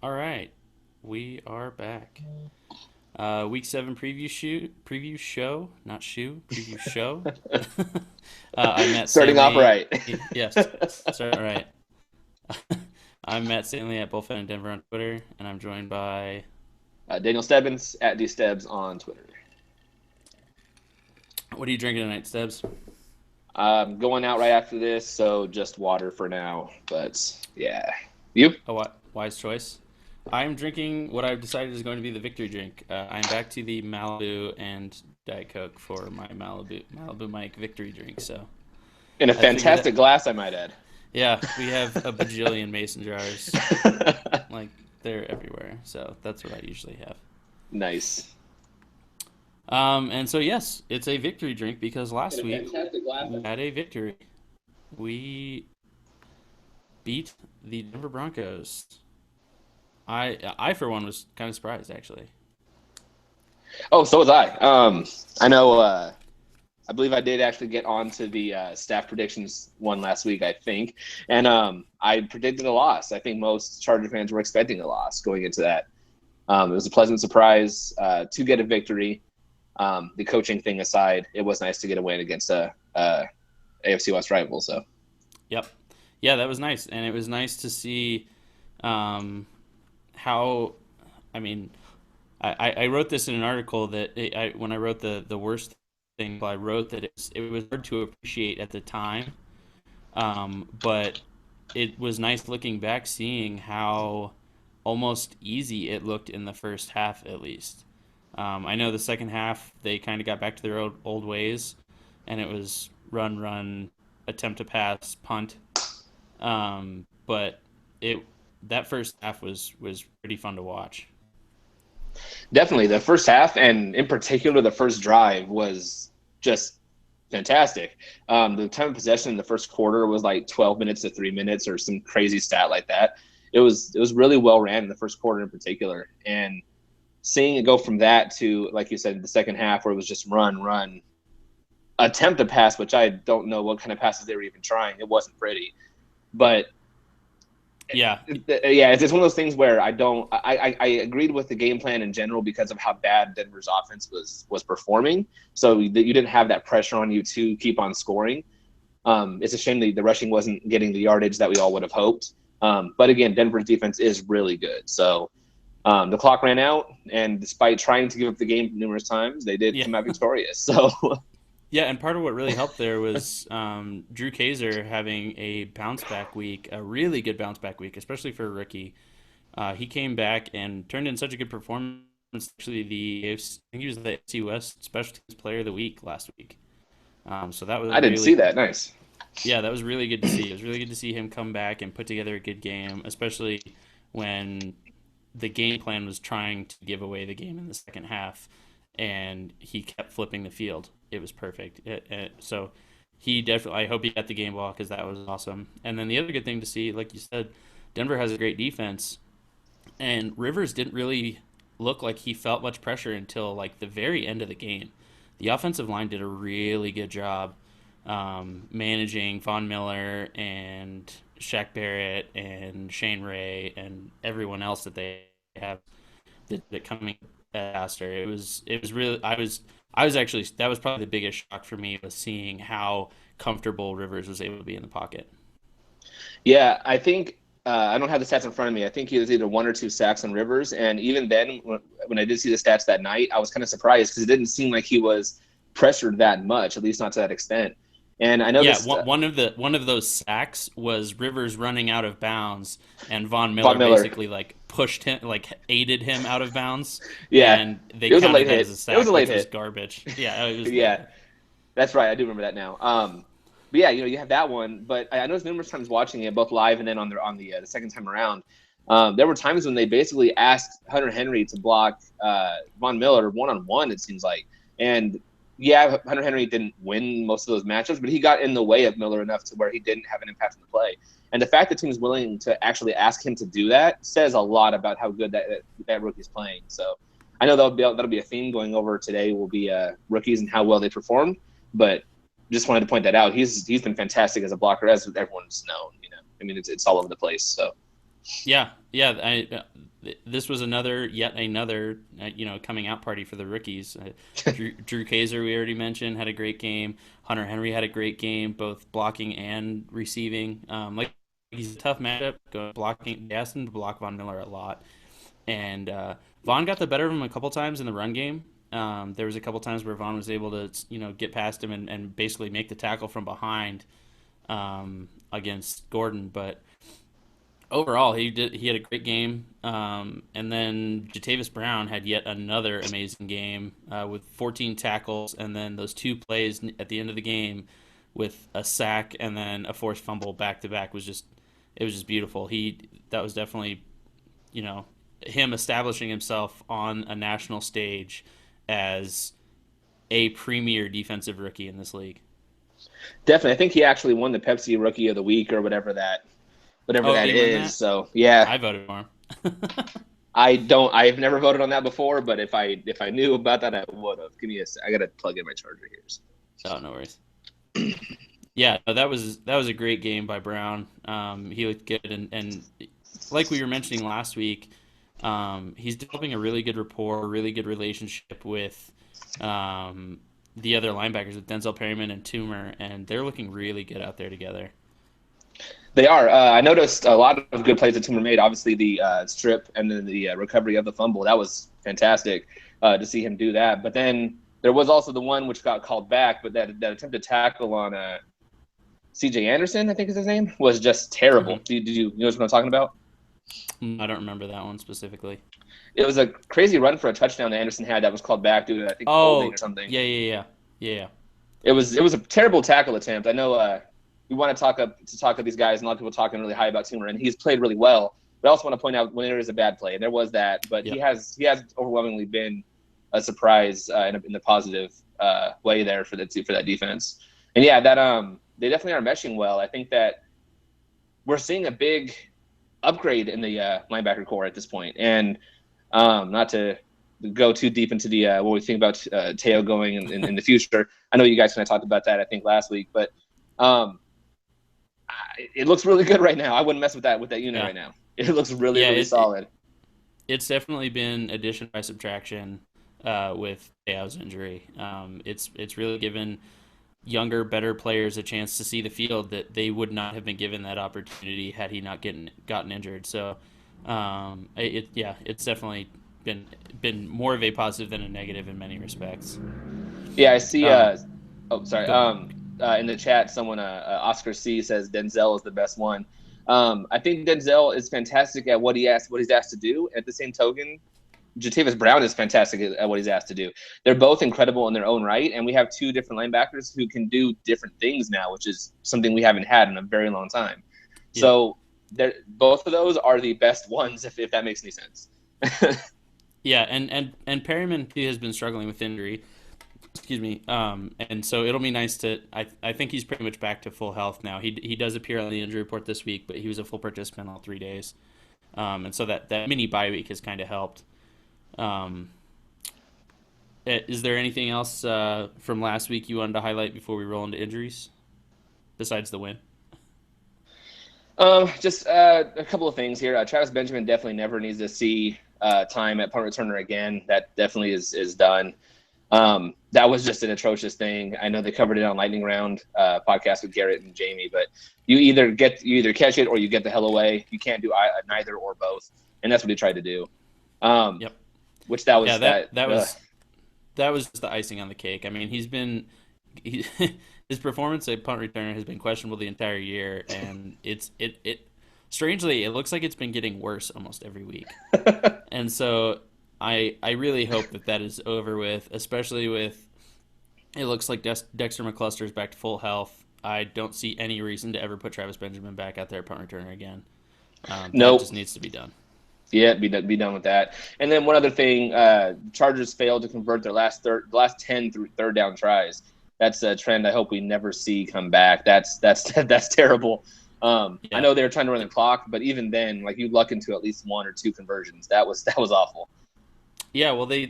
All right, we are back. Week 7 preview show, not shoe, preview show. I met Starting off Stanley. right. Yes, sorry, all right. I met Stanley at Bullfen in Denver on Twitter, and I'm joined by. Daniel Stebbins at DStebbs on Twitter. What are you drinking tonight, Stebbs? Going out right after this, so just water for now. But yeah, you? A wise choice. I'm drinking what I've decided is going to be the victory drink. I'm back to the Malibu and Diet Coke for my Malibu Mike victory drink. So In a I figured that. fantastic glass, I might add. Yeah, we have a bajillion mason jars. Like they're everywhere. So that's what I usually have. Nice. And so yes, it's a victory drink because In last a week fantastic glass. we had a victory. We beat the Denver Broncos. I for one was kind of surprised actually. Oh, so was I. I know. I believe I did actually get onto the staff predictions one last week, I think, and I predicted a loss. I think most Charger fans were expecting a loss going into that. It was a pleasant surprise to get a victory. The coaching thing aside, it was nice to get a win against a AFC West rival. So Yep. Yeah, that was nice, and it was nice to see um, how. I mean, I wrote this in an article that when I wrote the worst thing, I wrote that it was hard to appreciate at the time, but it was nice looking back, seeing how almost easy it looked in the first half, at least. I know the second half they kind of got back to their old ways, and it was run, run, attempt to pass, punt. But it that first half was pretty fun to watch. definitely the first half, and in particular the first drive, was just fantastic. The time of possession in the first quarter was like 12 minutes to 3 minutes, or some crazy stat like that. It was really well ran in the first quarter in particular, and seeing it go from that to, like you said, the second half where it was just run, run, attempt to pass, which I don't know what kind of passes they were even trying. It wasn't pretty, but Yeah, yeah, it's just one of those things where I agreed with the game plan in general because of how bad Denver's offense was performing. So you didn't have that pressure on you to keep on scoring. It's a shame the rushing wasn't getting the yardage that we all would have hoped. But again, Denver's defense is really good. So the clock ran out, and despite trying to give up the game numerous times, they did yeah, come out victorious. So yeah. And part of what really helped there was Drew Kaiser having a bounce back week, a really good bounce back week, especially for a rookie. He came back and turned in such a good performance. Actually, I think he was the AFC West Special Teams Player of the Week last week. So that was I didn't see really, that. Nice. yeah, that was really good to see. It was really good to see him come back and put together a good game, especially when the game plan was trying to give away the game in the second half, and he kept flipping the field. It was perfect. So he definitely. I hope he got the game ball because that was awesome. And then the other good thing to see, like you said, Denver has a great defense, and Rivers didn't really look like he felt much pressure until like the very end of the game. The offensive line did a really good job managing Von Miller and Shaq Barrett and Shane Ray and everyone else that they have that coming faster. It was really I was actually that was probably the biggest shock for me was seeing how comfortable Rivers was able to be in the pocket. Yeah, I think I don't have the stats in front of me. I think he was either one or two sacks on Rivers, and even then, when I did see the stats that night, I was kind of surprised because it didn't seem like he was pressured that much, at least not to that extent. And I know Yeah, this one of those sacks was Rivers running out of bounds, and Von Von Miller Miller. basically like pushed him, like aided him out of bounds, Yeah, and they it was a late counted that as hit. a It was a sack, late which was hit. garbage. Yeah, it was late. Yeah, that's right. I do remember that now. But yeah, you have that one. But I noticed numerous times watching it, both live and then on the second time around. There were times when they basically asked Hunter Henry to block Von Miller one on one. It seems like, and yeah, Hunter Henry didn't win most of those matchups, but he got in the way of Miller enough to where he didn't have an impact on the play. And the fact that teams willing to actually ask him to do that says a lot about how good that rookie's playing. So I know that'll be a theme going over today. Will be rookies and how well they performed, but just wanted to point that out. He's been fantastic as a blocker, as everyone's known. I mean, it's all over the place. So Yeah, yeah. this was yet another coming out party for the rookies. Drew Kaiser, we already mentioned, had a great game. Hunter Henry had a great game, both blocking and receiving. He's a tough matchup. Blocking, they asked him to block Von Miller a lot, and Von got the better of him a couple times in the run game. There was a couple times where Von was able to get past him and basically make the tackle from behind against Gordon, but overall, he had a great game. And then Jatavis Brown had yet another amazing game with 14 tackles, and then those two plays at the end of the game with a sack and then a forced fumble back to back was just beautiful. That was definitely him establishing himself on a national stage as a premier defensive rookie in this league. Definitely, I think he actually won the Pepsi Rookie of the Week or whatever that is. That? So yeah, I voted for him. I've never voted on that before, but if I knew about that, I would have. Give me a sec. I gotta plug in my charger here. Oh, no worries. Yeah, no, that was a great game by Brown. He looked good, and like we were mentioning last week, he's developing a really good rapport, a really good relationship with the other linebackers, with Denzel Perryman and Toomer, and they're looking really good out there together. They are. I noticed a lot of good plays that Toomer made. Obviously, the strip and then the recovery of the fumble. That was fantastic to see him do that. But then there was also the one which got called back, but that attempted tackle on C.J. Anderson, I think is his name, was just terrible. Mm-hmm. Did you know what I'm talking about? I don't remember that one specifically. It was a crazy run for a touchdown that Anderson had that was called back due to, I think, holding or something. Yeah. It was a terrible tackle attempt. I know we want to talk up these guys, and a lot of people talking really high about Toomer, and he's played really well. But I also want to point out when there is a bad play, and there was that, but he has overwhelmingly been a surprise in the positive way there for that defense. And yeah, that they definitely are meshing well. I think that we're seeing a big upgrade in the linebacker core at this point. And not to go too deep into the what we think about Teo going in the future. I know you guys kind of talked about that, I think, last week, but it looks really good right now. I wouldn't mess with that unit right now. It looks really solid. It's definitely been addition by subtraction with Teo's injury. It's really given younger, better players a chance to see the field that they would not have been given that opportunity had he not gotten injured. So, it's definitely been more of a positive than a negative in many respects. Yeah, I see. In the chat, someone, Oscar C, says Denzel is the best one. I think Denzel is fantastic at what he's asked to do. At the same token, Jatavis Brown is fantastic at what he's asked to do. They're both incredible in their own right, and we have two different linebackers who can do different things now, which is something we haven't had in a very long time. Yeah. So both of those are the best ones, if that makes any sense. Yeah, and Perryman, he has been struggling with injury. Excuse me. And so it'll be nice to. I think he's pretty much back to full health now. He does appear on the injury report this week, but he was a full participant all 3 days. And so that mini bye week has kind of helped. Is there anything else from last week you wanted to highlight before we roll into injuries, besides the win? Just a couple of things here. Travis Benjamin definitely never needs to see time at punt returner again. That definitely is done. That was just an atrocious thing. I know they covered it on Lightning Round podcast with Garrett and Jamie, but you either catch it or you get the hell away. You can't do neither or both, and that's what he tried to do. Yep. Which that was that was just the icing on the cake. I mean, his performance at punt returner has been questionable the entire year, and it strangely, it looks like it's been getting worse almost every week. And so I really hope that is over with, especially with it looks like Dexter McCluster is back to full health. I don't see any reason to ever put Travis Benjamin back out there at punt returner again. That just needs to be done. Yeah, be done with that. And then one other thing, Chargers failed to convert their last 10 through third down tries. That's a trend I hope we never see come back. That's terrible. I know they were trying to run the clock, but even then, like, you luck into at least 1 or 2 conversions. That was awful. Yeah, well, they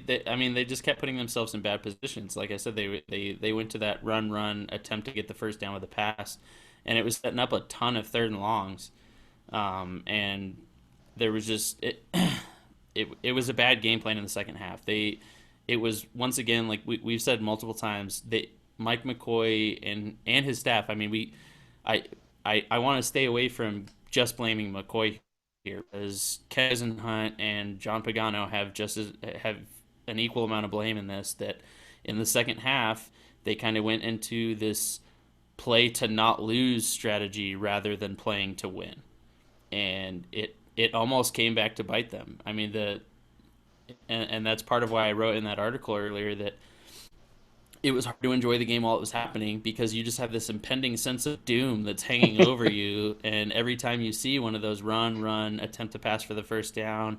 just kept putting themselves in bad positions. Like I said, they went to that run attempt to get the first down with a pass, and it was setting up a ton of third and longs, and there was just it was a bad game plan in the second half. It was once again, like we've said multiple times, that Mike McCoy and his staff. I mean, I I want to stay away from just blaming McCoy here, because Kez Hunt and John Pagano have an equal amount of blame in this. That in the second half they kind of went into this play to not lose strategy rather than playing to win, and it almost came back to bite them. I mean, and that's part of why I wrote in that article earlier that it was hard to enjoy the game while it was happening, because you just have this impending sense of doom that's hanging over you. And every time you see one of those run, attempt to pass for the first down,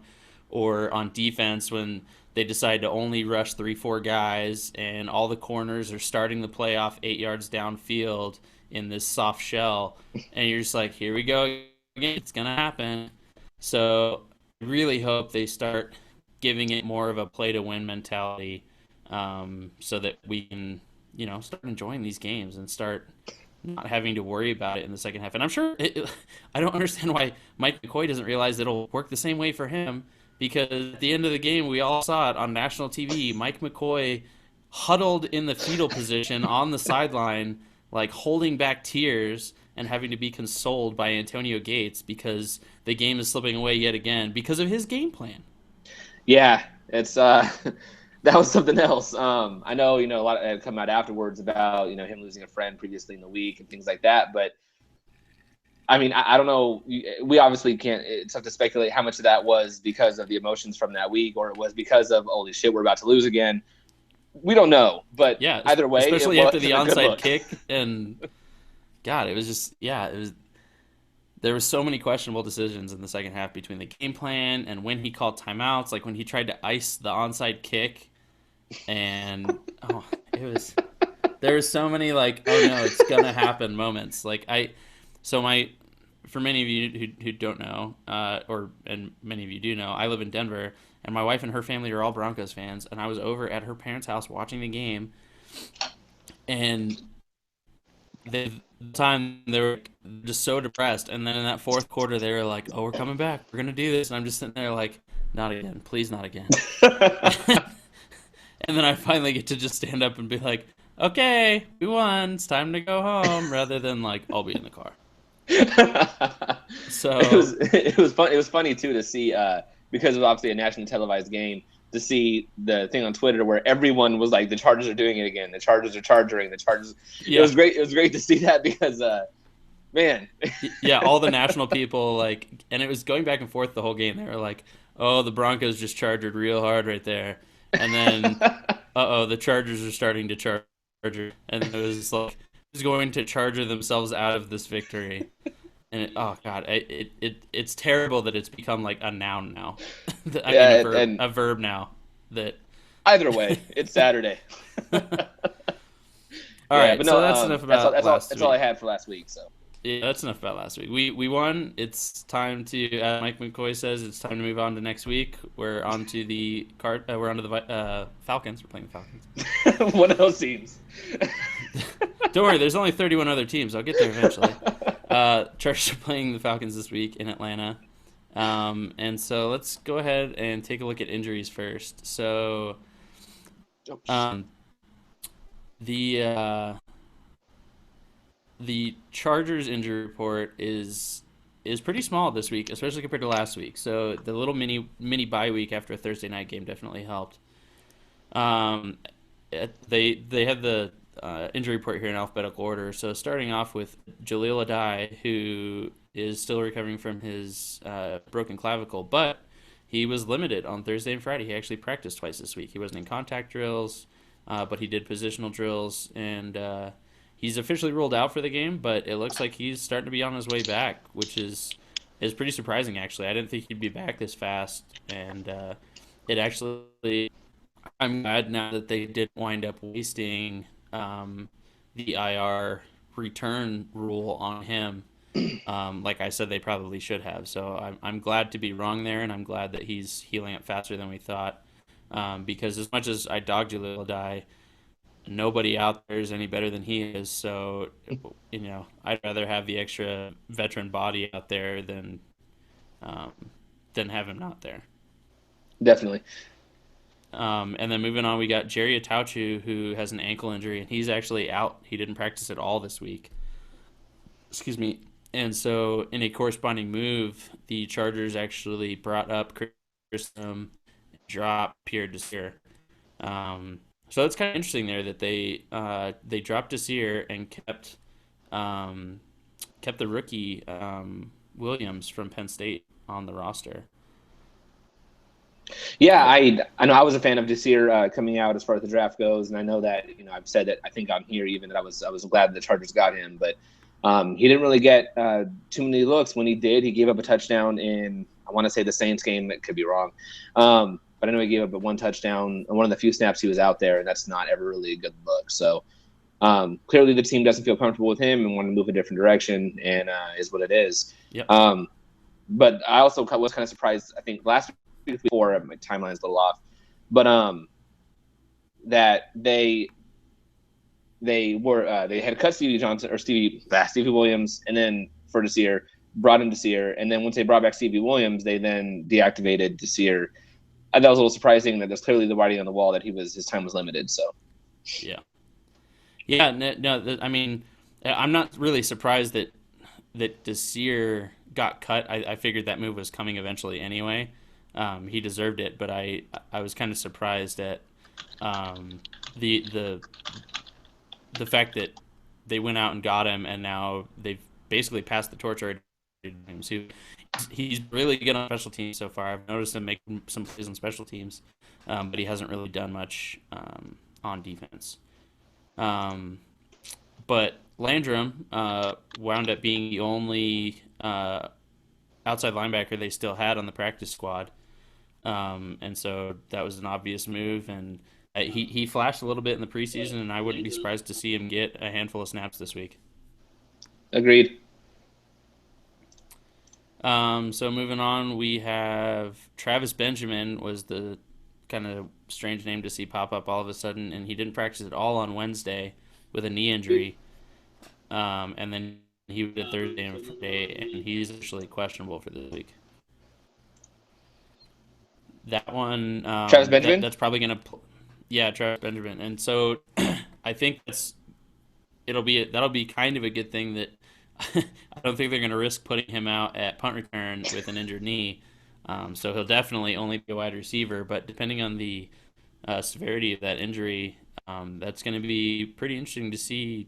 or on defense when they decide to only rush 3-4 guys and all the corners are starting the play off 8 yards downfield in this soft shell, and you're just like, here we go again, it's going to happen. So I really hope they start giving it more of a play to win mentality, so that we can, start enjoying these games and start not having to worry about it in the second half. And I'm sure I don't understand why Mike McCoy doesn't realize it'll work the same way for him, because at the end of the game, we all saw it on national TV. Mike McCoy huddled in the fetal position on the sideline, like holding back tears and having to be consoled by Antonio Gates because the game is slipping away yet again because of his game plan. Yeah, it's that was something else. I know, a lot had come out afterwards about, him losing a friend previously in the week and things like that. But I mean, I don't know. We obviously can't. It's tough to speculate how much of that was because of the emotions from that week, or it was because of, holy shit, we're about to lose again. We don't know. But yeah, either way, especially it after the wasn't a good onside look. kick, and God, it was just, it was. There were so many questionable decisions in the second half between the game plan and when he called timeouts, like when he tried to ice the onside kick, and there was so many like, oh no, it's gonna happen moments. For many of you who don't know, and many of you do know, I live in Denver, and my wife and her family are all Broncos fans, and I was over at her parents' house watching the game, and the time they were just so depressed, and then in that fourth quarter they were like, "Oh, we're coming back, we're gonna do this," and I'm just sitting there like, "Not again, please, not again." And then I finally get to just stand up and be like, "Okay, we won. It's time to go home," rather than like, "I'll be in the car." So It was fun. It was funny too to see, because it was obviously a nationally televised game, to see the thing on Twitter where everyone was like, the Chargers are doing it again. The Chargers are charging. The Chargers. It yeah, was great. It was great to see that because, man. yeah, all the national people like, and it was going back and forth the whole game. They were like, "Oh, the Broncos just charged real hard right there," and then, "Uh oh, the Chargers are starting to charge," and it was like, who's going to charger themselves out of this victory? And oh god, it's terrible that it's become like a noun now. I mean, Yeah, and a verb now. That either way, it's Saturday. all Yeah, right. but So no, that's enough that's all. about That's all. last That's all I week. had for last week. So Yeah, that's enough about last week. We won. It's time to, as Mike McCoy says, it's time to move on to next week. We're on to the card. We're on to the Falcons. We're playing the Falcons. one of those teams. Don't worry, there's only 31 other teams. I'll get there eventually. Chargers are playing the Falcons this week in Atlanta. And so let's go ahead and take a look at injuries first. So um, the the Chargers injury report is pretty small this week, especially compared to last week. So the little mini bye week after a Thursday night game definitely helped. Um, they have the injury report here in alphabetical order. So starting off with Jaleel Adai, who is still recovering from his broken clavicle, but he was limited on Thursday and Friday. He actually practiced twice this week. He wasn't in contact drills, but he did positional drills, and he's officially ruled out for the game. But it looks like he's starting to be on his way back, which is pretty surprising actually. I didn't think he'd be back this fast, and it actually. I'm glad now that they didn't wind up wasting the IR return rule on him. Like I said, they probably should have. So I'm glad to be wrong there, and I'm glad that he's healing up faster than we thought. Because as much as I dog Jaleel die, nobody out there is any better than he is. So, I'd rather have the extra veteran body out there um, than have him not there. definitely. And then moving on, we got Jerry Atauchu, who has an ankle injury, and he's actually out. He didn't practice at all this week. Excuse me. And so, in a corresponding move, the Chargers actually brought up Chris, dropped Pierre Desir. So it's kind of interesting there that they dropped Desir and um, kept the rookie Williams from Penn State on the roster. Yeah, I know I was a fan of Desir coming out as far as the draft goes, and I know that I've said that I think on here even that I was glad the Chargers got him, but he didn't really get too many looks. When he did, he gave up a touchdown in I want to say the Saints game. That could be wrong, but I know he gave up one touchdown on one of the few snaps he was out there, and that's not ever really a good look. So clearly the team doesn't feel comfortable with him and want to move a different direction, and is what it is. Yep. But I also was kind of surprised. I think last week before my timeline's a little off, but that they had cut Stevie Williams, and then for Desir brought in Desir, and then once they brought back Stevie Williams, they then deactivated Desir. That was a little surprising. That there's clearly the writing on the wall that his time was limited. So Yeah. Yeah. No, I mean, I'm not really surprised that Desir got cut. I figured that move was coming eventually anyway. He deserved it, but I was kind of surprised at the the fact that they went out and got him, and now they've basically passed the torch already to him. So he's really good on special teams so far. I've noticed him making some plays on special teams, but he hasn't really done much on defense. Um, but Landrum wound up being the only outside linebacker they still had on the practice squad. And so that was an obvious move. And he flashed a little bit in the preseason, and I wouldn't be surprised to see him get a handful of snaps this week. agreed. So moving on, we have Travis Benjamin was the kind of strange name to see pop up all of a sudden, and he didn't practice at all on Wednesday with a knee injury. And then he did Thursday and Friday, and he's actually questionable for this week. That one, Travis Benjamin. that's probably gonna, yeah, Travis Benjamin, and so I think that'll be kind of a good thing that I don't think they're gonna risk putting him out at punt return with an injured knee. So he'll definitely only be a wide receiver, but depending on the severity of that injury, that's going to be pretty interesting to see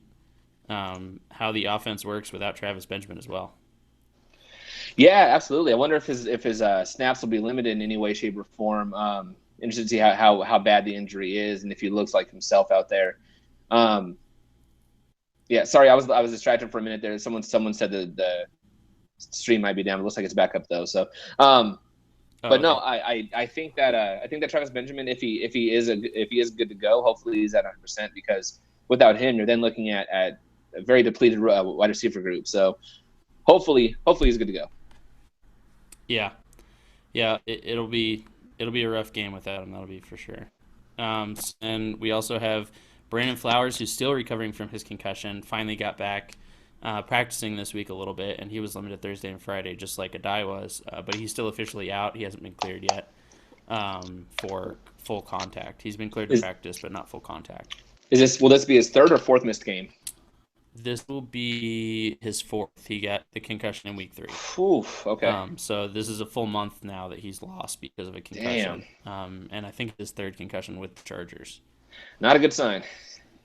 how the offense works without Travis Benjamin as well. Yeah, absolutely. I wonder if his snaps will be limited in any way, shape, or form. Interested to see how bad the injury is and if he looks like himself out there. Yeah, sorry, I was distracted for a minute there. Someone said the stream might be down. It looks like it's back up though. So, but no, Okay. I think that Travis Benjamin, if he is good to go, hopefully he's at 100% because without him, you're then looking at a very depleted wide receiver group. So hopefully he's good to go. Yeah, yeah, it'll be a rough game without him. That'll be for sure. And we also have Brandon Flowers, who's still recovering from his concussion. Finally got back practicing this week a little bit, and he was limited Thursday and Friday, just like Adai was. But he's still officially out. He hasn't been cleared yet for full contact. He's been cleared to Is practice, but not full contact. will this be his third or fourth missed game? This will be his fourth. He got the concussion in week 3. Oof, okay. So this is a full month now that he's lost because of a Damn. concussion. And I think his third concussion with the Chargers. Not a good sign.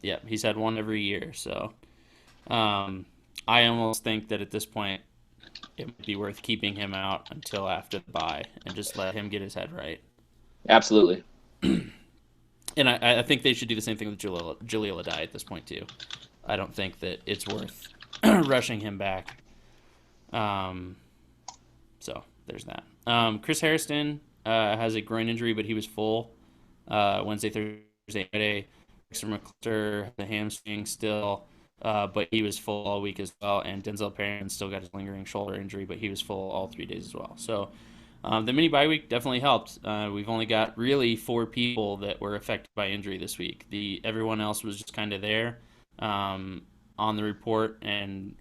Yeah, he's had one every year. So I almost think that at this point it would be worth keeping him out until after the bye and just let him get his head right. Absolutely. And I think they should do the same thing with Jaleel Adai at this point too. I don't think that it's worth rushing him back. So there's that. Chris Harrison has a groin injury, but he was full Wednesday, Thursday, Friday. Dexter McCluster has a hamstring still, but he was full all week as well. And Denzel Perryman still got his lingering shoulder injury, but he was full all 3 days as well. So the mini bye week definitely helped. We've only got really 4 people that were affected by injury this week. Everyone else was just kind of there on the report, and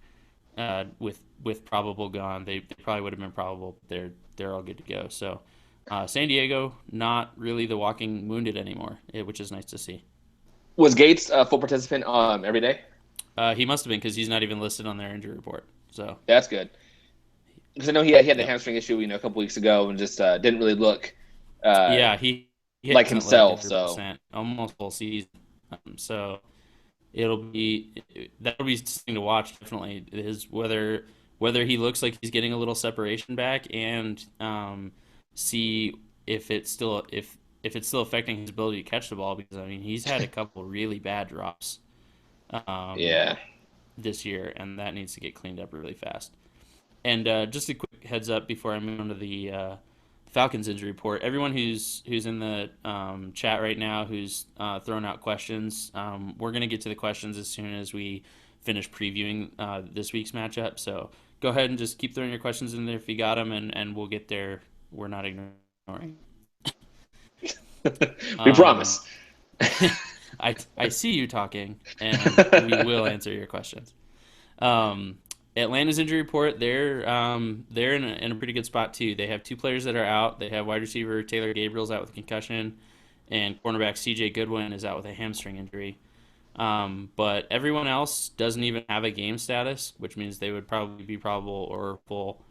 with probable gone, they probably would have been probable. They're all good to go. So San Diego, not really the walking wounded anymore, which is nice to see. Was Gates a full participant every day? He must have been because he's not even listed on their injury report. So, That's good. Because I know he had the yep. hamstring issue, a couple weeks ago, and just didn't really look uh, Yeah, he like hasn't looked himself. So 100%, almost full season. So it'll be that'll be something to watch. Definitely is whether he looks like he's getting a little separation back, and see if it's still affecting his ability to catch the ball, because I mean he's had a couple really bad drops um, yeah, this year, and that needs to get cleaned up really fast. And just a quick heads up before I move on to the Falcons injury report. Everyone who's in the chat right now, who's throwing out questions, we're gonna get to the questions as soon as we finish previewing this week's matchup. So go ahead and just keep throwing your questions in there if you got them, and we'll get there. We're not ignoring. we Um, promise. I see you talking, and we will answer your questions. Um, Atlanta's injury report, they're in a pretty good spot too. They have two players that are out. They have wide receiver Taylor Gabriel's out with a concussion, and cornerback C.J. Goodwin is out with a hamstring injury. But everyone else doesn't even have a game status, which means they would probably be probable or full.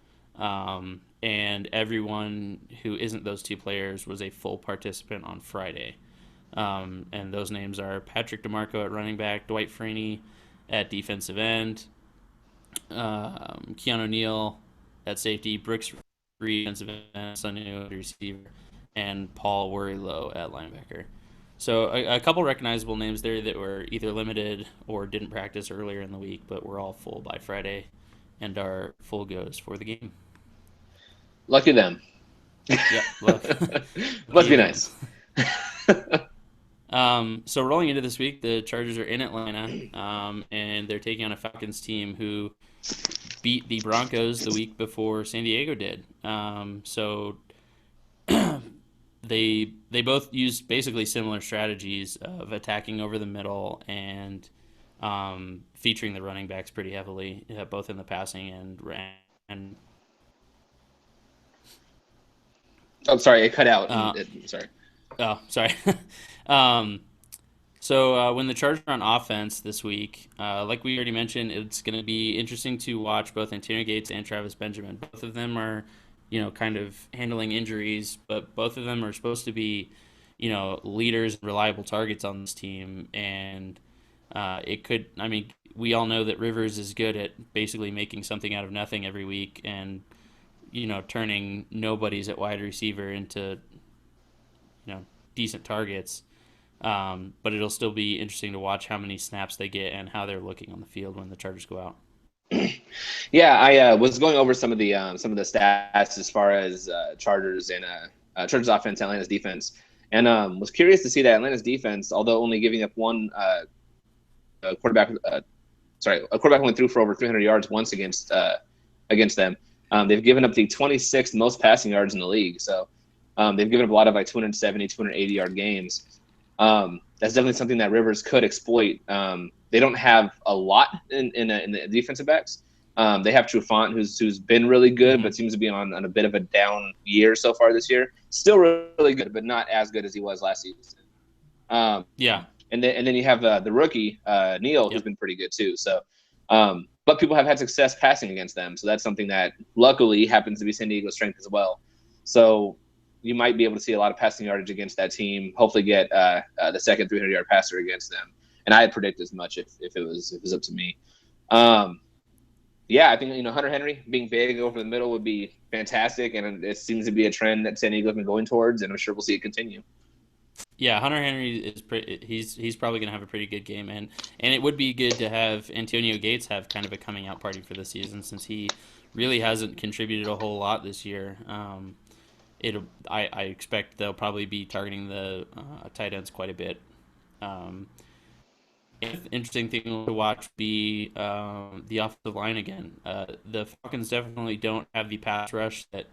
And everyone who isn't those two players was a full participant on Friday. And those names are Patrick DeMarco at running back, Dwight Freeney at defensive end, Keanu Neal at safety, Brooks Reed defensive end, Sanu at receiver, and Paul Worrilow at linebacker. So a couple recognizable names there that were either limited or didn't practice earlier in the week, but were all full by Friday and are full goes for the game. Lucky them. Yep, lucky Must be again. nice. So rolling into this week, the Chargers are in Atlanta, and they're taking on a Falcons team who beat the Broncos the week before San Diego did. So they both used basically similar strategies of attacking over the middle and featuring the running backs pretty heavily, both in the passing and I'm sorry, it cut out. uh, Sorry. oh, sorry. um, So when the Chargers are on offense this week, like we already mentioned, it's going to be interesting to watch both Antonio Gates and Travis Benjamin. Both of them are, kind of handling injuries, but both of them are supposed to be, leaders and reliable targets on this team. And it could, I mean, we all know that Rivers is good at basically making something out of nothing every week and, turning nobodies at wide receiver into, decent targets. But it'll still be interesting to watch how many snaps they get and how they're looking on the field when the Chargers go out. Yeah, I was going over some of the stats as far as Chargers and Chargers offense, Atlanta's defense, and was curious to see that Atlanta's defense, although only giving up one quarterback, a quarterback only threw for over 300 yards once against them. They've given up the 26th most passing yards in the league, so they've given up a lot of 270, 280-yard games. That's definitely something that Rivers could exploit. They don't have a lot in the defensive backs. They have Trufant, who's been really good, but seems to be on a bit of a down year so far this year. Still really good, but not as good as he was last season. Yeah. And then you have the rookie Neal, who's Yep. been pretty good too. So, but people have had success passing against them, so that's something that luckily happens to be San Diego's strength as well. So you might be able to see a lot of passing yardage against that team. Hopefully, get the second 300-yard passer against them. And I'd predict as much if it was up to me. Yeah, I think Hunter Henry being big over the middle would be fantastic, and it seems to be a trend that San Diego's been going towards, and I'm sure we'll see it continue. Yeah, Hunter Henry is he's probably going to have a pretty good game, and it would be good to have Antonio Gates have kind of a coming out party for the season since he really hasn't contributed a whole lot this year. I expect they'll probably be targeting the tight ends quite a bit. Um, Interesting thing to watch would be the offensive line again. The Falcons definitely don't have the pass rush that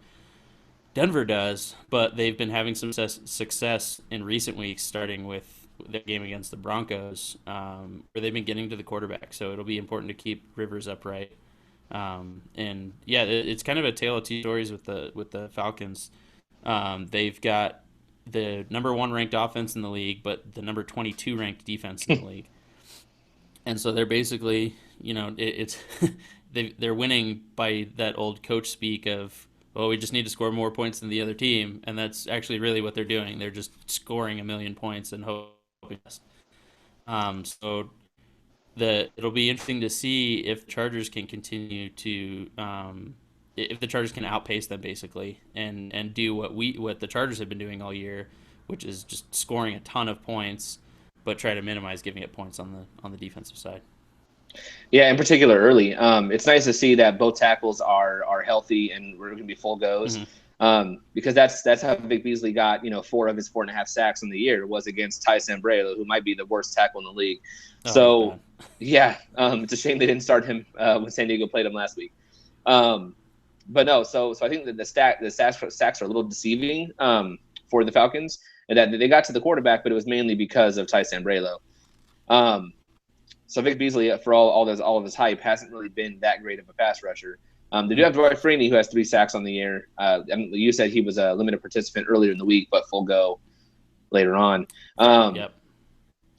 Denver does, but they've been having some success in recent weeks, starting with their game against the Broncos, where they've been getting to the quarterback. So it'll be important to keep Rivers upright. And yeah, it's kind of a tale of two stories with the Falcons. They've got the number one ranked offense in the league, but the number 22 ranked defense in the league. And so they're basically, it's they're winning by that old coach speak of, well, we just need to score more points than the other team, and that's actually really what they're doing. They're just scoring a million points and hoping. So it'll be interesting to see if the Chargers can continue to if the Chargers can outpace them basically and do what the Chargers have been doing all year, which is just scoring a ton of points, but try to minimize giving up points on the defensive side. Yeah, in particular early. It's nice to see that both tackles are healthy and we're going to be full goes. Mm-hmm. Because that's how Vic Beasley got 4 of his 4.5 sacks in the year was against Ty Sambrailo, who might be the worst tackle in the league. So yeah, it's a shame they didn't start him when San Diego played him last week. But no, so I think that the sacks are a little deceiving for the Falcons, and that they got to the quarterback, but it was mainly because of Ty Sambrailo. So Vic Beasley, for all of his hype, hasn't really been that great of a pass rusher. They do have Dwight Freeney, who has 3 sacks on the year. You said he was a limited participant earlier in the week, but full go later on. Yep.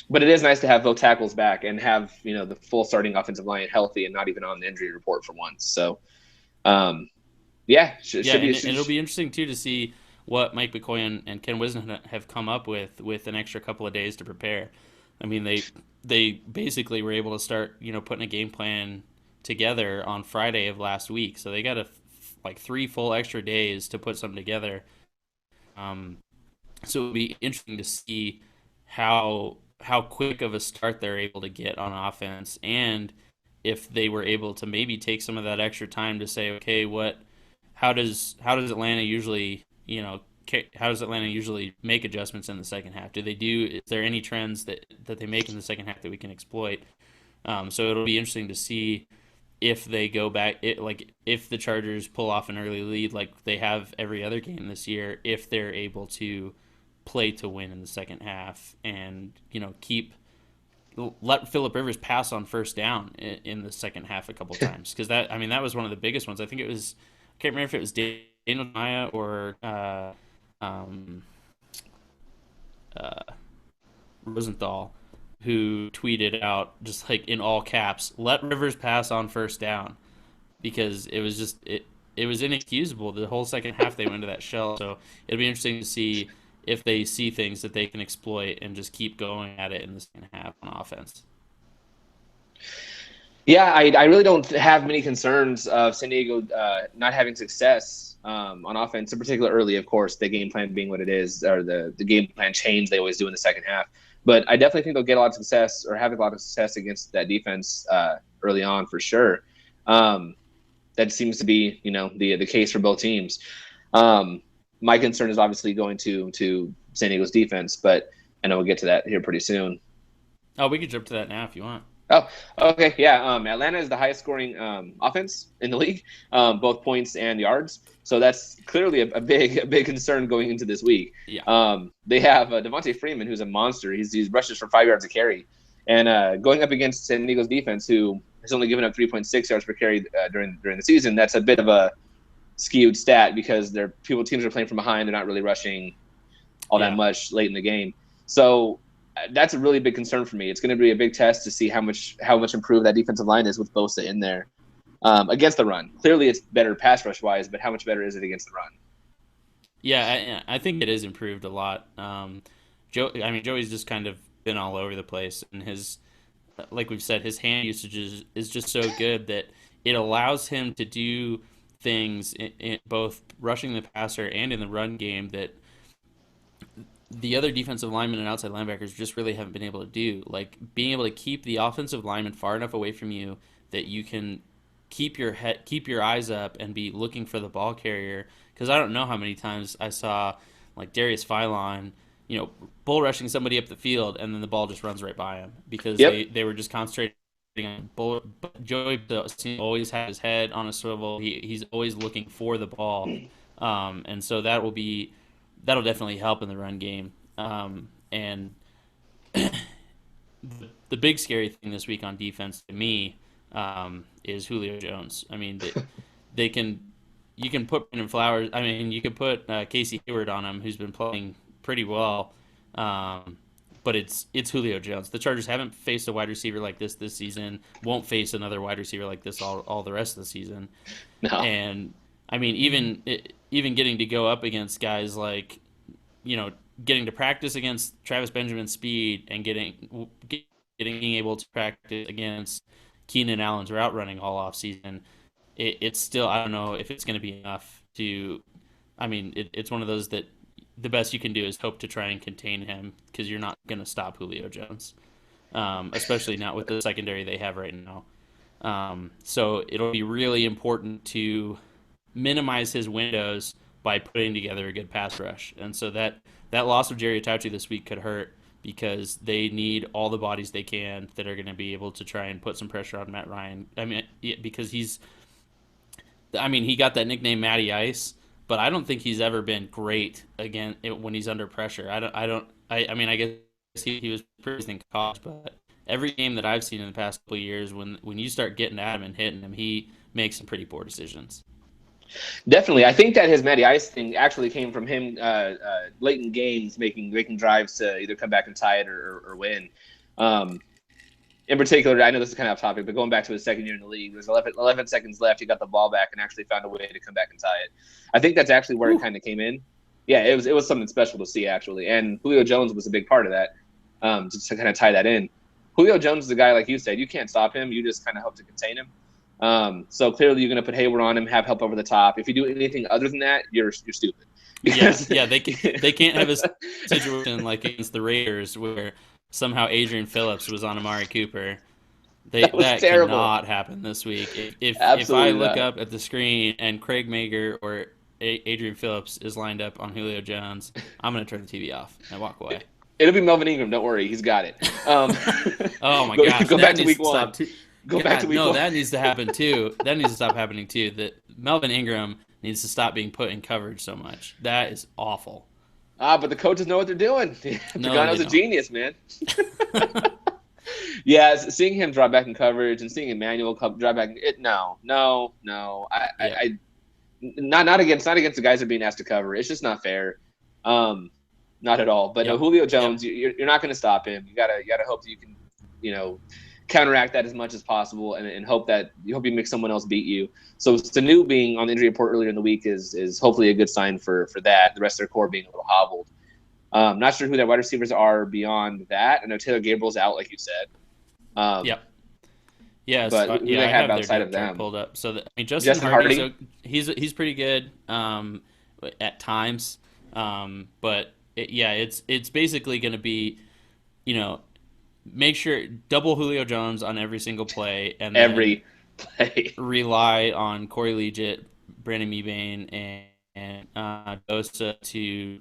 But it is nice to have both tackles back and have the full starting offensive line healthy and not even on the injury report for once. So, it'll be interesting too to see what Mike McCoy and Ken Wisden have come up with an extra couple of days to prepare. I mean, they basically were able to start putting a game plan together on Friday of last week, so they got like 3 full extra days to put something together. So it'll be interesting to see how quick of a start they're able to get on offense, and if they were able to maybe take some of that extra time to say, okay, how does Atlanta usually make adjustments in the second half? Is there any trends that they make in the second half that we can exploit? So it'll be interesting to see if they go back, if the Chargers pull off an early lead like they have every other game this year, if they're able to play to win in the second half and let Phillip Rivers pass on first down in the second half a couple times, because that was one of the biggest ones. I think it was, I can't remember if it was Daniel Maya or Rosenthal, who tweeted out just like in all caps, "Let Rivers pass on first down," because it was just it was inexcusable. The whole second half they went into that shell. So it'll be interesting to see if they see things that they can exploit and just keep going at it in the second half on offense. Yeah, I really don't have many concerns of San Diego not having success on offense, in particular early, of course, the game plan being what it is, or the game plan change they always do in the second half. But I definitely think they'll get a lot of success or have a lot of success against that defense early on for sure. That seems to be, the case for both teams. My concern is obviously going to San Diego's defense, but I know we'll get to that here pretty soon. Oh, we could jump to that now if you want. Oh, okay, yeah. Atlanta is the highest scoring offense in the league, both points and yards. So that's clearly a big concern going into this week. Yeah. They have Devontae Freeman, who's a monster. He's rushes for 5 yards a carry, and going up against San Diego's defense, who has only given up 3.6 yards per carry during the season. That's a bit of a skewed stat because teams are playing from behind. They're not really rushing all that much late in the game. So that's a really big concern for me. It's going to be a big test to see how much improved that defensive line is with Bosa in there against the run. Clearly, it's better pass rush wise, but how much better is it against the run? Yeah, I think it is improved a lot. Joey's just kind of been all over the place, and like we've said, his hand usage is just so good that it allows him to do things in both rushing the passer and in the run game that the other defensive linemen and outside linebackers just really haven't been able to do. Like being able to keep the offensive lineman far enough away from you that you can keep your eyes up and be looking for the ball carrier. Because I don't know how many times I saw like Darius Philon, bull rushing somebody up the field and then the ball just runs right by him because they were just concentrating on bull. Joey always has his head on a swivel. He's always looking for the ball, and so that'll definitely help in the run game. And the big scary thing this week on defense to me is Julio Jones. I mean, they can you can put Brandon Flowers. I mean, you could put Casey Hayward on him, who's been playing pretty well. Um, but it's Julio Jones. The Chargers haven't faced a wide receiver like this season. Won't face another wide receiver like this all the rest of the season. No. And I mean, even getting to go up against guys like, getting to practice against Travis Benjamin's speed and getting able to practice against Keenan Allen's route running all off season, it's still, I don't know if it's going to be enough to. I mean, it's one of those that the best you can do is hope to try and contain him because you're not going to stop Julio Jones, especially not with the secondary they have right now. So it'll be really important to minimize his windows by putting together a good pass rush. And so that loss of Jerry Atauchi this week could hurt because they need all the bodies they can that are going to be able to try and put some pressure on Matt Ryan. I mean, because he got that nickname Matty Ice, but I don't think he's ever been great again when he's under pressure. I mean, I guess he was pretty in college, but every game that I've seen in the past couple of years, when you start getting at him and hitting him, he makes some pretty poor decisions. Definitely. I think that his Matty Ice thing actually came from him late in games making drives to either come back and tie it or win. In particular, I know this is kind of off topic, but going back to his second year in the league, there's 11 seconds left. He got the ball back and actually found a way to come back and tie it. I think that's actually where it kind of came in. Yeah, it was something special to see, actually. And Julio Jones was a big part of that, to kind of tie that in. Julio Jones is a guy, like you said, you can't stop him. You just kind of hope to contain him. So clearly you're going to put Hayward on him, have help over the top. If you do anything other than that, you're stupid. Yeah, they can't have a situation like against the Raiders where somehow Adrian Phillips was on Amari Cooper. That cannot happen this week. If I look up at the screen and Craig Mager or Adrian Phillips is lined up on Julio Jones, I'm going to turn the TV off and walk away. It'll be Melvin Ingram. Don't worry. He's got it. Oh, my gosh. Go back to week one. Go back to week one. No, that needs to happen, too. That needs to stop happening, too. That Melvin Ingram needs to stop being put in coverage so much. That is awful. But the coaches know what they're doing. No, Pagano's a genius, man. Yeah, seeing him drop back in coverage and seeing Emmanuel drop back. No. Not against the guys that are being asked to cover. It's just not fair. Not at all. But no, Julio Jones, you're not going to stop him. You gotta hope that you can, counteract that as much as possible, and hope you make someone else beat you. So Sanu being on the injury report earlier in the week is hopefully a good sign for that. The rest of their core being a little hobbled. Not sure who their wide receivers are beyond that. I know Taylor Gabriel's out, like you said. Yep. Yes, but who they have outside of them pulled up. So Justin Hardy, so he's pretty good at times, but it's basically going to be, make sure double Julio Jones on every single play, and every play rely on Corey Liuget, Brandon Mebane, and Dosa to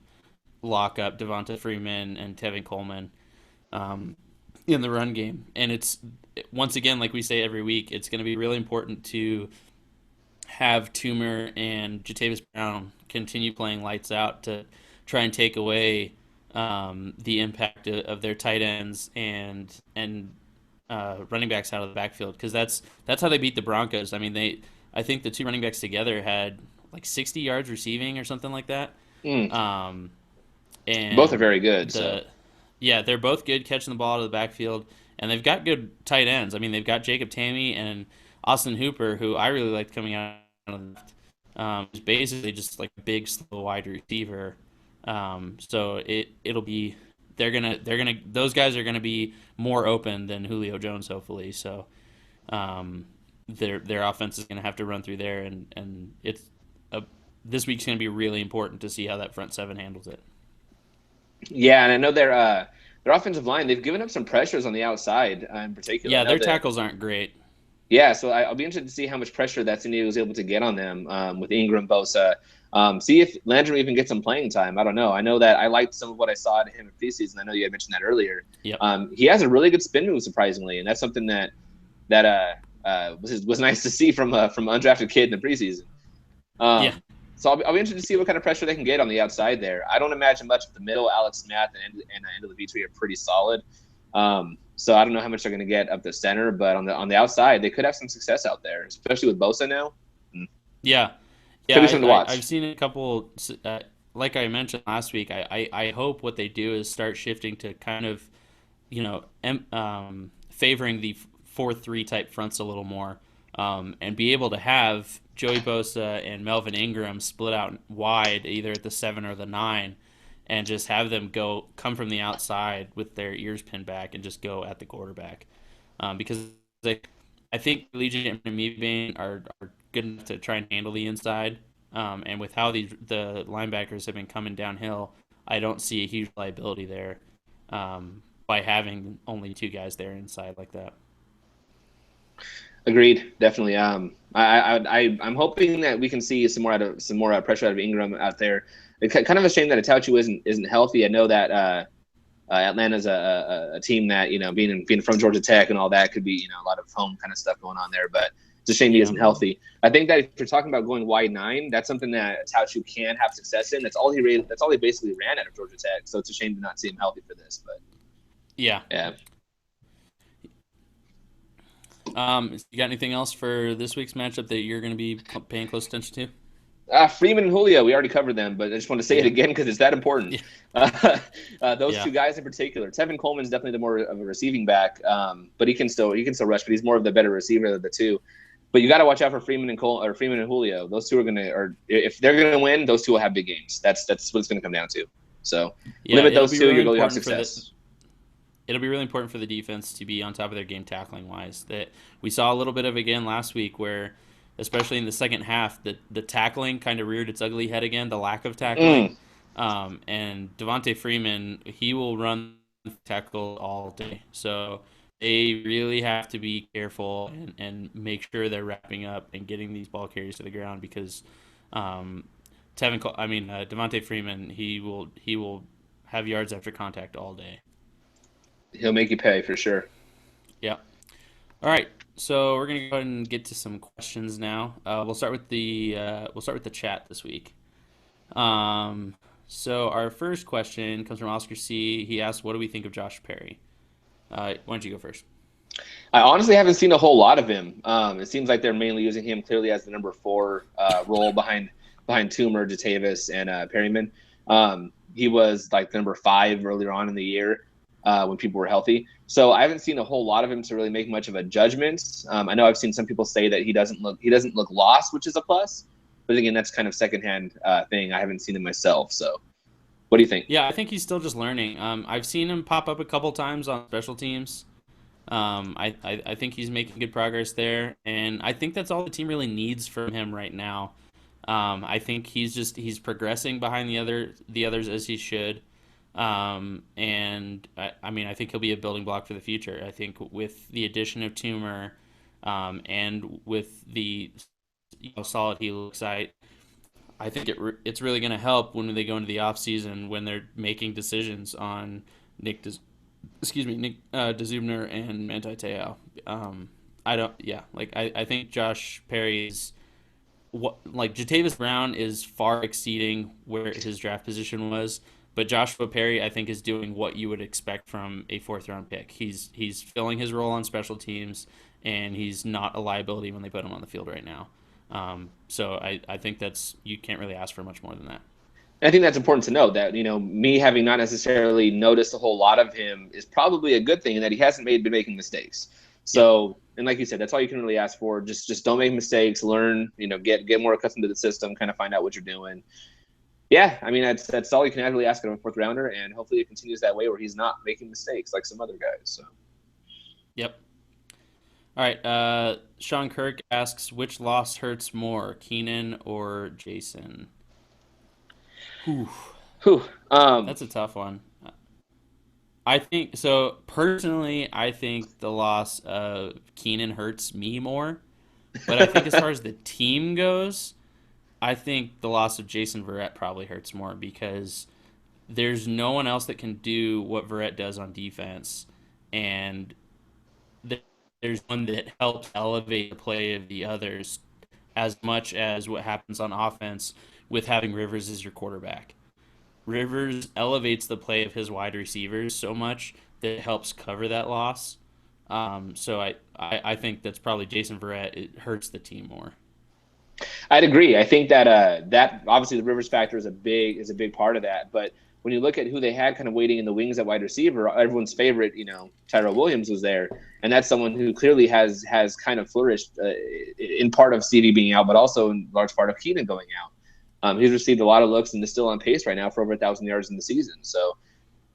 lock up Devonta Freeman and Tevin Coleman in the run game. And it's, once again, like we say every week, it's going to be really important to have Toomer and Jatavis Brown continue playing lights out to try and take away the impact of their tight ends and running backs out of the backfield, because that's how they beat the Broncos. I mean, I think the two running backs together had like 60 yards receiving or something like that. And both are very good. Yeah, they're both good catching the ball out of the backfield, and they've got good tight ends. I mean, they've got Jacob Tammy and Austin Hooper, who I really liked coming out of the left. He's basically just like a big, slow wide receiver. So it'll be those guys are gonna be more open than Julio Jones, hopefully. So their offense is gonna have to run through there, and this week's gonna be really important to see how that front seven handles it. Yeah, and I know their offensive line, they've given up some pressures on the outside in particular. Yeah, their tackles aren't great. Yeah, so I'll be interested to see how much pressure that Cindy was able to get on them with Ingram, Bosa. See if Landry even gets some playing time. I don't know. I know that I liked some of what I saw to him in preseason. I know you had mentioned that earlier. Yep. He has a really good spin move, surprisingly, and that's something that was nice to see from an undrafted kid in the preseason. So I'll be interested to see what kind of pressure they can get on the outside there. I don't imagine much of the middle. Alex Smith and Endo Levitri are pretty solid. So I don't know how much they're going to get up the center, but on the outside, they could have some success out there, especially with Bosa now. Could Yeah, be something to I've watch. seen a couple. Like I mentioned last week, I hope what they do is start shifting to kind of favoring the 4-3 type fronts a little more, and be able to have Joey Bosa and Melvin Ingram split out wide, either at the 7 or the 9, and just have them come from the outside with their ears pinned back and just go at the quarterback, because like I think Legion and Mebane are good enough to try and handle the inside, and with how the linebackers have been coming downhill, I don't see a huge liability there, by having only two guys there inside like that. Agreed, definitely. I'm hoping that we can see some more pressure out of Ingram out there. It's kind of a shame that Itachu isn't healthy. I know that Atlanta's a team that being from Georgia Tech and all that could be a lot of home kind of stuff going on there. But it's a shame he Yeah, isn't healthy. I think that if you're talking about going wide 9, that's something that Itachu can have success in. That's all he basically ran out of Georgia Tech. So it's a shame to not see him healthy for this. But yeah. yeah. You got anything else for this week's matchup that you're going to be paying close attention to? Freeman and Julio, we already covered them, but I just want to say it Yeah, again because it's that important. yeah, Those yeah, two guys in particular. Tevin Coleman's definitely the more of a receiving back, but he can still rush, but he's more of the better receiver of the two. But you got to watch out for Freeman and Julio. Those two or if they're gonna win, those two will have big games. That's what it's gonna come down to. So yeah. limit those two, you're going to have success. It'll be really important for the defense to be on top of their game tackling wise. That we saw a little bit of again last week, where especially in the second half, the tackling kind of reared its ugly head again. The lack of tackling, Mm, and Devontae Freeman, he will run tackle all day. So they really have to be careful and make sure they're wrapping up and getting these ball carries to the ground because um, Devontae Freeman, he will have yards after contact all day. he'll make you pay for sure. Yeah. All right. So we're gonna go ahead and get to some questions now. We'll start with the chat this week. Um, so our first question comes from Oscar C. He asked, "What do we think of Josh Perry?" Why don't you go first? I honestly haven't seen a whole lot of him. It seems like they're mainly using him clearly as the number 4 role behind Toomer, Jatavis, and Perryman. He was like the number 5 earlier on in the year when people were healthy. So I haven't seen a whole lot of him to really make much of a judgment. I know I've seen some people say that he doesn't look lost, which is a plus. But again, that's kind of secondhand thing. I haven't seen it myself. So what do you think? Yeah, I think he's still just learning. I've seen him pop up a couple times on special teams. I think he's making good progress there, and I think that's all the team really needs from him right now. I think he's progressing behind the others as he should, and I mean I think he'll be a building block for the future. I think with the addition of Toomer, and with the solid he looks, I think it's really going to help when they go into the off season when they're making decisions on Nick Dzubner and Manti Te'o. I don't. Yeah, I think Josh Perry's Jatavis Brown is far exceeding where his draft position was, but Joshua Perry I think is doing what you would expect from a fourth round pick. He's filling his role on special teams, and he's not a liability when they put him on the field right now. So I think that's you can't really ask for much more than that. I think that's important to note that, me having not necessarily noticed a whole lot of him is probably a good thing in that he hasn't been making mistakes. Yep. So, and like you said, that's all you can really ask for. Just don't make mistakes, learn, get more accustomed to the system, kind of find out what you're doing. Yeah, I mean, that's all you can really ask of a fourth rounder, and hopefully it continues that way where he's not making mistakes like some other guys. So, Yep. All right. Sean Kirk asks, which loss hurts more, Keenan or Jason? Whew, whew, that's a tough one. I think so. Personally, I think the loss of Keenan hurts me more. But I think as far as the team goes, I think the loss of Jason Verrett probably hurts more because there's no one else that can do what Verrett does on defense, and there's one that helps elevate the play of the others as much as what happens on offense with having Rivers as your quarterback. Rivers elevates the play of his wide receivers so much that it helps cover that loss. So I think that's probably Jason Verrett. It hurts the team more. I'd agree. I think that that obviously the Rivers factor is a big part of that. But when you look at who they had kind of waiting in the wings at wide receiver, everyone's favorite, Tyrell Williams was there, and that's someone who clearly has kind of flourished in part of CD being out, but also in large part of Keenan going out. He's received a lot of looks and is still on pace right now for over 1,000 yards in the season. So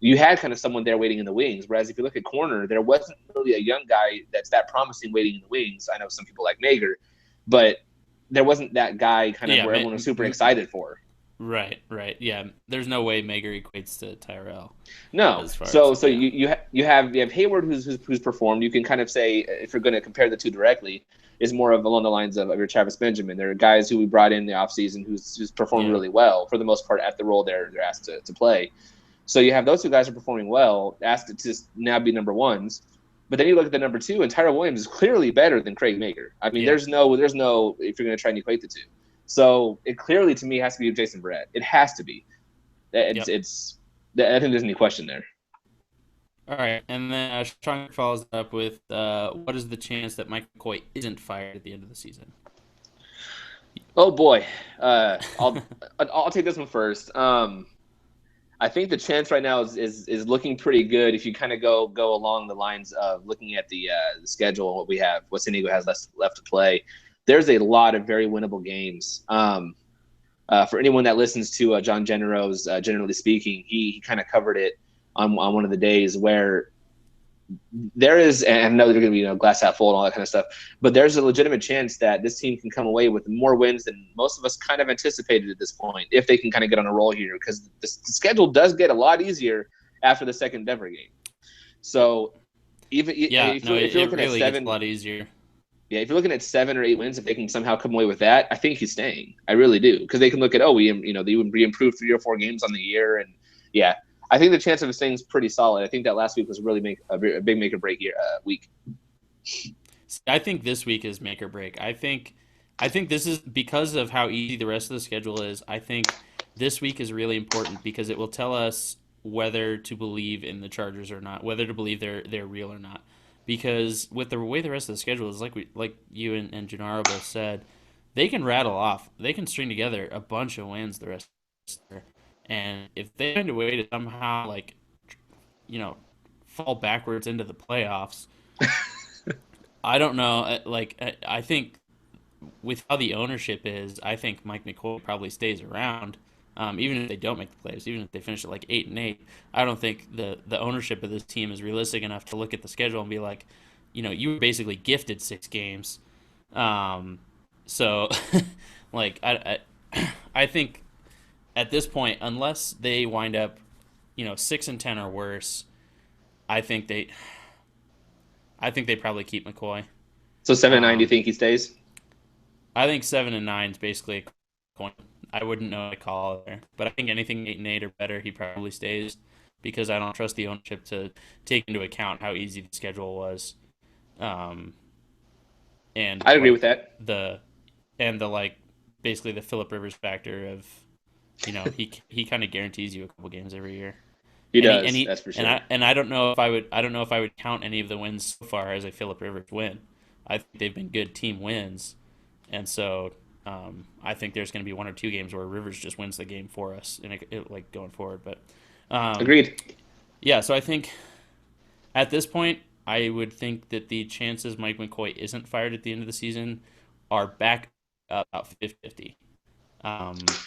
you had kind of someone there waiting in the wings. Whereas if you look at corner, there wasn't really a young guy that's that promising waiting in the wings. I know some people like Mager, but there wasn't that guy kind of Yeah, where everyone was super excited for. right, right. Yeah, there's no way Mager equates to Tyrell No, as far so as so you have Hayward who's performed. You can kind of say if you're going to compare the two directly, is more of along the lines of your Travis Benjamin. There are guys who we brought in the offseason who's performed yeah, really well for the most part at the role they're asked to play. So you have those two guys who are performing well, asked to just now be number ones. But then you look at the number two, and Tyrell Williams is clearly better than Craig Mager. I mean, yeah. there's no if you're going to try and equate the two. So it clearly to me has to be Jason Barrett. It has to be. It's Yep. it's. I think there's any question there. All right, and then Sean follows up with, what is the chance that Mike McCoy isn't fired at the end of the season? Oh boy, I'll take this one first. I think the chance right now is looking pretty good if you kind of go along the lines of looking at the schedule and what San Diego has left to play. There's a lot of very winnable games. For anyone that listens to John Genero's Generally Speaking, he kind of covered it on one of the days where there is, and I know they're going to be glass half full and all that kind of stuff, but there's a legitimate chance that this team can come away with more wins than most of us kind of anticipated at this point if they can kind of get on a roll here, because the schedule does get a lot easier after the second Denver game. So even Yeah, if no, you're, it, if you're it looking at really gets a seven, lot easier. yeah, if you're looking at 7 or 8 wins, if they can somehow come away with that, I think he's staying. I really do, because they can look at we improved 3 or 4 games on the year, and yeah, I think the chance of his staying is pretty solid. I think that last week was really a big make or break year, week. I think this week is make or break. I think this is because of how easy the rest of the schedule is. I think this week is really important because it will tell us whether to believe in the Chargers or not, whether to believe they're real or not. Because with the way the rest of the schedule is, like you and Gennaro both said, they can rattle off, they can string together a bunch of wins the rest of the year. And if they find a way to somehow you know fall backwards into the playoffs, I don't know. I think with how the ownership is, I think Mike McCoy probably stays around. Even if they don't make the playoffs, even if they finish at like 8-8, I don't think the ownership of this team is realistic enough to look at the schedule and be like, you were basically gifted 6 games. So, like I think at this point, unless they wind up, 6-10 or worse, I think they I think they probably keep McCoy. So 7-9, do you Um, think he stays? I think 7-9 is basically a coin. I wouldn't know what to call it there, but I think anything 8-8 or better, he probably stays because I don't trust the ownership to take into account how easy the schedule was, um, and I'd agree with that. the like basically the Philip Rivers factor of he kind of guarantees you a couple games every year. He And he and does, he that's for and sure. I don't know if I would count any of the wins so far as a Philip Rivers win. I think they've been good team wins, and so I think there's going to be 1 or 2 games where Rivers just wins the game for us, like going forward. But um, Agreed. yeah, so I think at this point, I would think that the chances Mike McCoy isn't fired at the end of the season are back up about 50-50. Um,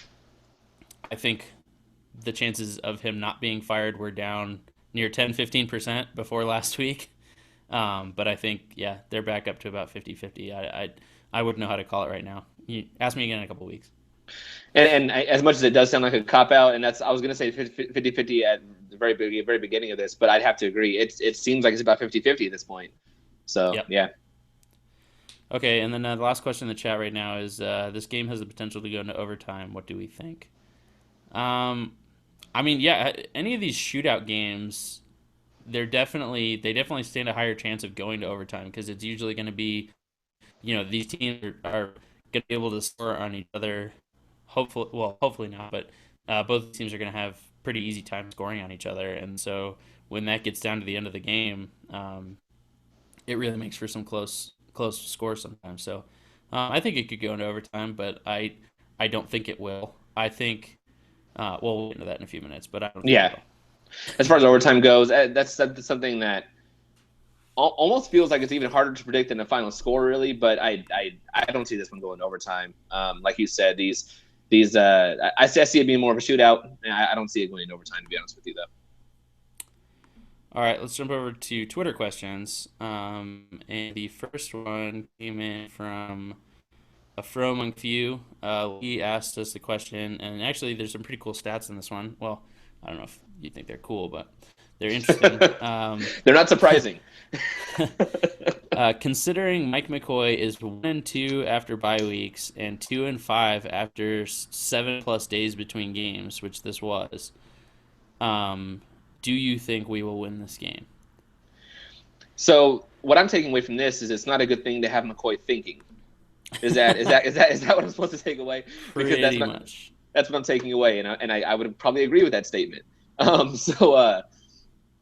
I think the chances of him not being fired were down near 10-15% before last week. But I think, yeah, they're back up to about 50-50. I wouldn't know how to call it right now. You ask me again in a couple weeks. As much as it does sound like a cop out, and I was going to say 50-50 at the very beginning of this, but I'd have to agree. It seems like it's about 50-50 at this point. So, Yep. yeah. Okay, and then the last question in the chat right now is, this game has the potential to go into overtime. What do we think? Um, I mean, yeah, any of these shootout games, they definitely stand a higher chance of going to overtime because it's usually going to be, these teams are going to be able to score on each other. Hopefully not, but both teams are going to have pretty easy time scoring on each other, and so when that gets down to the end of the game, it really makes for some close scores sometimes. So I think it could go into overtime, but I don't think it will. I think well, we'll get into that in a few minutes, but I don't think it Yeah, will. as far as overtime goes, that's something that almost feels like it's even harder to predict than the final score, really. But I don't see this one going to overtime. Like you said, these I see it being more of a shootout. And I don't see it going into overtime, to be honest with you, though. All right, let's jump over to Twitter questions. And the first one came in from a Fro Among Few. He asked us the question, and actually, there's some pretty cool stats in this one. Well, I don't know if you think they're cool, but they're interesting. They're not surprising. Considering Mike McCoy is 1-2 after bye weeks and 2-5 after 7+ days between games, which this was, do you think we will win this game? So what I'm taking away from this is it's not a good thing to have McCoy thinking. Is that what I'm supposed to take away? Because Pretty much. that's what I'm taking away, and I would probably agree with that statement.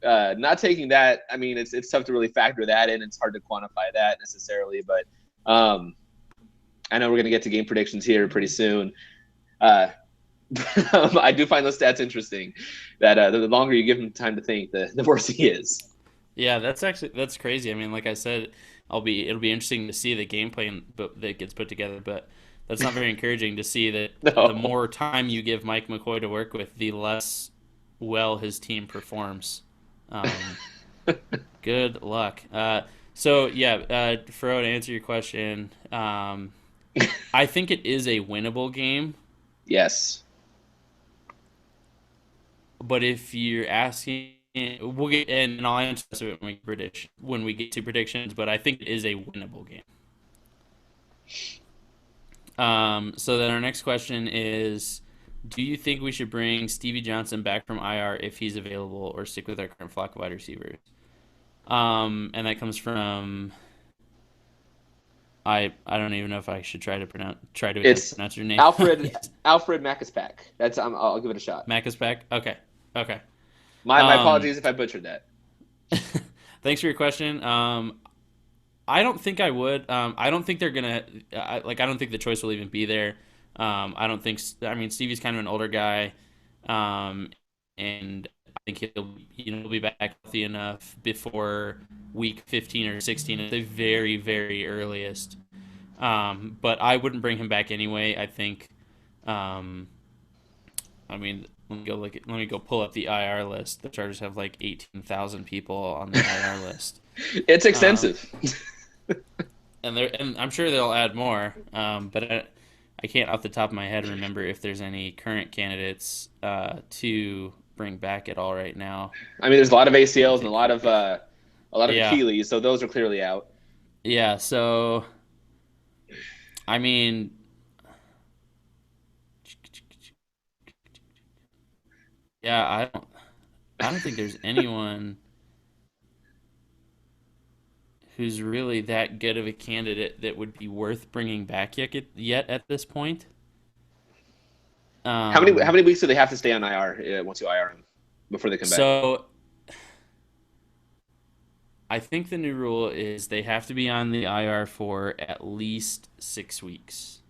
Not taking that, I mean, it's tough to really factor that in. It's hard to quantify that necessarily, but I know we're going to get to game predictions here pretty soon. I do find those stats interesting. That the longer you give him time to think, the worse he is. Yeah, that's crazy. I mean, like I said, it'll be interesting to see the game plan that gets put together, but that's not very encouraging to see that No. the more time you give Mike McCoy to work with, the less well his team performs. Good luck. So yeah, Fro, to answer your question, I think it is a winnable game. Yes. But if you're asking, we'll get and I'll answer this when we get to predictions. But I think it is a winnable game. So then our next question is, do you think we should bring Stevie Johnson back from IR if he's available, or stick with our current flock of wide receivers? And that comes from I don't even know if I should try to pronounce your name. Alfred Makispak. That's I'll give it a shot. Makispak. Okay. My apologies if I butchered that. Thanks for your question. I don't think I would. I don't think they're gonna. I don't think the choice will even be there. I don't think. I mean, Stevie's kind of an older guy, and I think he'll be back healthy enough before week 15 or 16 at the very, very earliest. But I wouldn't bring him back anyway. I think. I mean, let me go pull up the IR list. The Chargers have like 18,000 people on the IR list. It's extensive. And I'm sure they'll add more. But I can't off the top of my head remember if there's any current candidates to bring back at all right now. I mean, there's a lot of ACLs and a lot of Yeah. Achilles, so those are clearly out. Yeah, so I mean, yeah, I don't think there's anyone who's really that good of a candidate that would be worth bringing back yet at this point. How many weeks do they have to stay on IR once you IR them before they come back? So I think the new rule is they have to be on the IR for at least 6 weeks.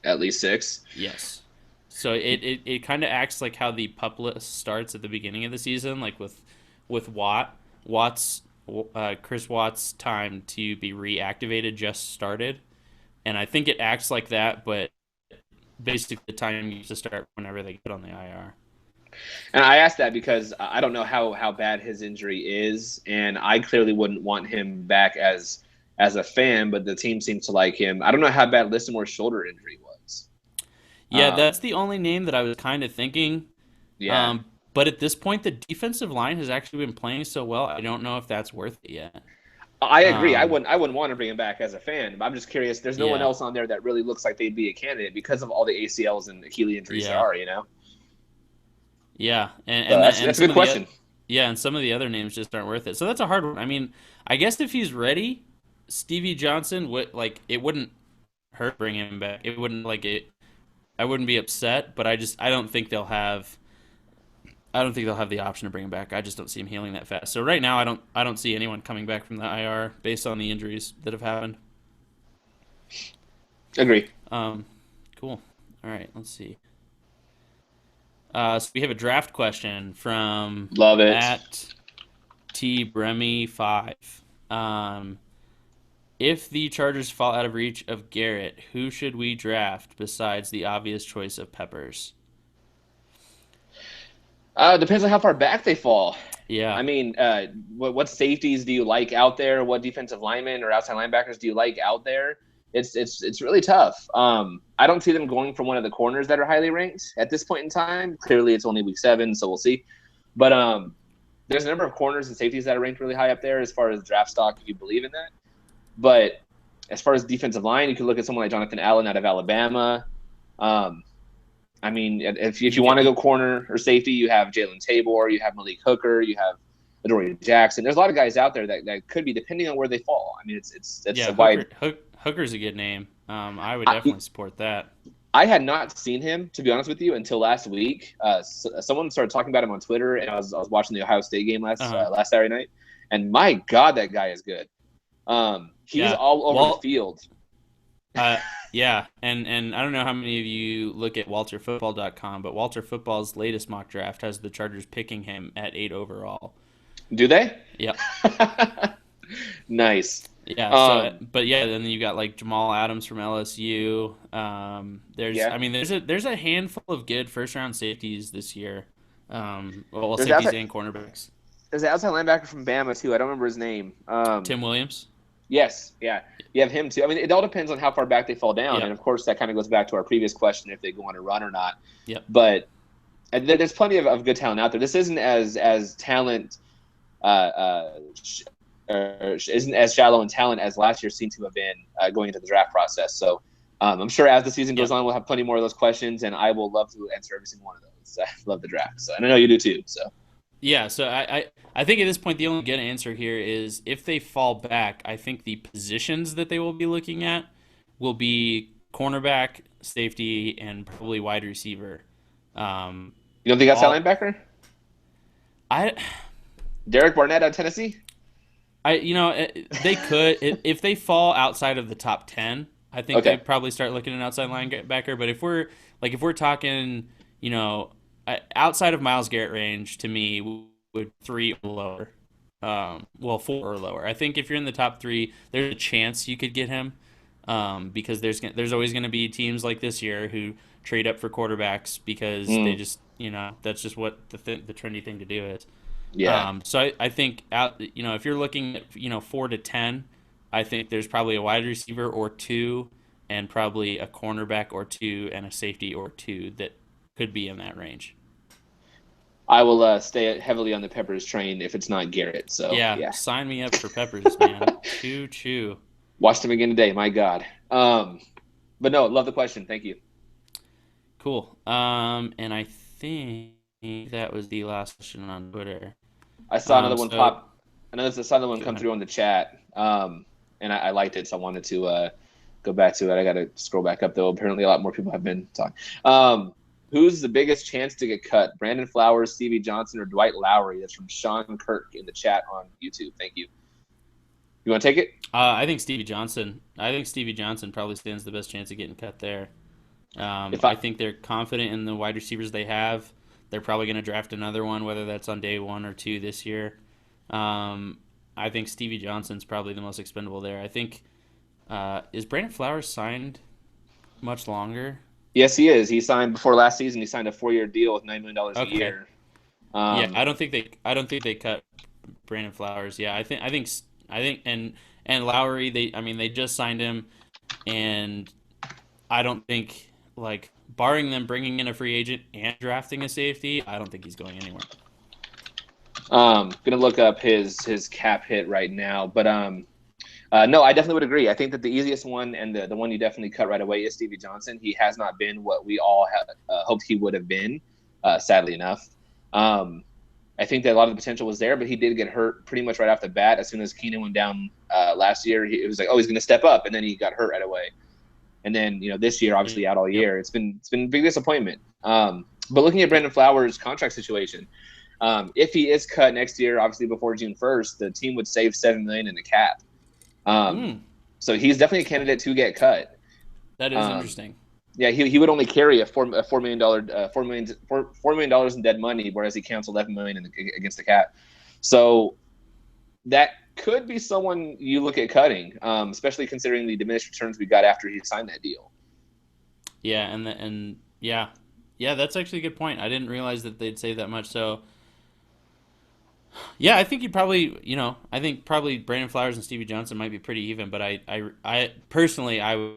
At least 6. Yes. So it kind of acts like how the pup list starts at the beginning of the season, like with Chris Watt's time to be reactivated just started, and I think it acts like that, but basically the time used to start whenever they get on the IR. And I asked that because I don't know how bad his injury is, and I clearly wouldn't want him back as a fan, but the team seems to like him. I don't know how bad Listimore's shoulder injury was. Yeah, that's the only name that I was kind of thinking. Yeah. But at this point, the defensive line has actually been playing so well, I don't know if that's worth it yet. I agree. I wouldn't want to bring him back as a fan. But I'm just curious. There's no one Yeah. else on there that really looks like they'd be a candidate because of all the ACLs and Achilles injuries there are. Yeah, and That's and a some good of question. yeah, and some of the other names just aren't worth it. So that's a hard one. I mean, I guess if he's ready, Stevie Johnson would it wouldn't hurt bring him back. It wouldn't I wouldn't be upset, but I don't think they'll have the option to bring him back. I just don't see him healing that fast. So right now, I don't see anyone coming back from the IR based on the injuries that have happened. Agree. Cool. All right, let's see. So we have a draft question from Love it. at T Bremy 5. If the Chargers fall out of reach of Garrett, who should we draft besides the obvious choice of Peppers? Depends on how far back they fall. Yeah. I mean, what safeties do you like out there? What defensive linemen or outside linebackers do you like out there? It's really tough. I don't see them going for one of the corners that are highly ranked at this point in time. Clearly, it's only week 7, so we'll see. But there's a number of corners and safeties that are ranked really high up there as far as draft stock, if you believe in that. But as far as defensive line, you can look at someone like Jonathan Allen out of Alabama. I mean, if you want to go corner or safety, you have Jalen Tabor, you have Malik Hooker, you have Adoree Jackson. There's a lot of guys out there that could be, depending on where they fall. I mean, it's a wide. Hooker's a good name. I would definitely support that. I had not seen him, to be honest with you, until last week. Someone started talking about him on Twitter, and I was watching the Ohio State game last Saturday night, and my God, that guy is good. He's all over the field. Yeah, and I don't know how many of you look at WalterFootball.com, but Walter Football's latest mock draft has the Chargers picking him at 8 overall. Do they? Yep. Nice. Yeah. But then you got like Jamal Adams from LSU. I mean, there's a handful of good first round safeties this year. Safeties and cornerbacks. There's an outside linebacker from Bama too. I don't remember his name. Tim Williams. Yes, yeah, you have him too. I mean, it all depends on how far back they fall down, and of course, that kind of goes back to our previous question if they go on a run or not. Yep. But there's plenty of good talent out there. This isn't as talent, isn't as shallow in talent as last year seemed to have been going into the draft process. So I'm sure as the season goes on, we'll have plenty more of those questions, and I will love to answer every single one of those. I love the draft, and I know you do too. So. Yeah, so I think at this point the only good answer here is if they fall back, I think the positions that they will be looking at will be cornerback, safety, and probably wide receiver. You don't think that's linebacker? Derek Barnett out of Tennessee? They could if they fall outside of the top 10. I think they'd probably start looking at an outside linebacker. But if we're talking, outside of Myles Garrett range, to me, would 3 or lower. 4 or lower. I think if you're in the top 3, there's a chance you could get him, because there's always going to be teams like this year who trade up for quarterbacks because they just that's just what the trendy thing to do is. Yeah. So I think if you're looking at 4 to 10, I think there's probably a wide receiver or 2, and probably a cornerback or 2, and a safety or 2 that could be in that range. I will stay heavily on the Peppers train if it's not Garrett. So yeah. Sign me up for Peppers, man. Choo. Watched him again today. My God. But no, love the question. Thank you. Cool. And I think that was the last question on Twitter. I saw another one pop. I saw another one come through on the chat. And I liked it, so I wanted to go back to it. I got to scroll back up though. Apparently, a lot more people have been talking. Who's the biggest chance to get cut? Brandon Flowers, Stevie Johnson, or Dwight Lowery? That's from Sean Kirk in the chat on YouTube. Thank you. You want to take it? I think Stevie Johnson. Probably stands the best chance of getting cut there. I think they're confident in the wide receivers they have. They're probably going to draft another one, whether that's on day 1 or 2 this year. I think Stevie Johnson's probably the most expendable there. I think is Brandon Flowers signed much longer? Yes, he is. He signed before last season. He signed a 4-year deal with $9 million a year. I don't think they cut Brandon Flowers. Yeah, I think and Lowery. They just signed him, and I don't think, barring them bringing in a free agent and drafting a safety, I don't think he's going anywhere. Gonna look up his cap hit right now, but no, I definitely would agree. I think that the easiest one and the one you definitely cut right away is Stevie Johnson. He has not been what we all hoped he would have been, sadly enough. I think that a lot of the potential was there, but he did get hurt pretty much right off the bat. As soon as Keenan went down last year, it was like, oh, he's going to step up, and then he got hurt right away. And then this year, obviously out all year, it's been a big disappointment. But looking at Brandon Flowers' contract situation, if he is cut next year, obviously before June 1st, the team would save $7 million in the cap. So he's definitely a candidate to get cut. That is interesting. Yeah, he would only carry a $4 million in dead money, whereas he counts $11 million against the cap. So that could be someone you look at cutting, especially considering the diminished returns we got after he signed that deal. Yeah, and yeah, that's actually a good point. I didn't realize that they'd save that much. So yeah, I think I think probably Brandon Flowers and Stevie Johnson might be pretty even. But I personally, I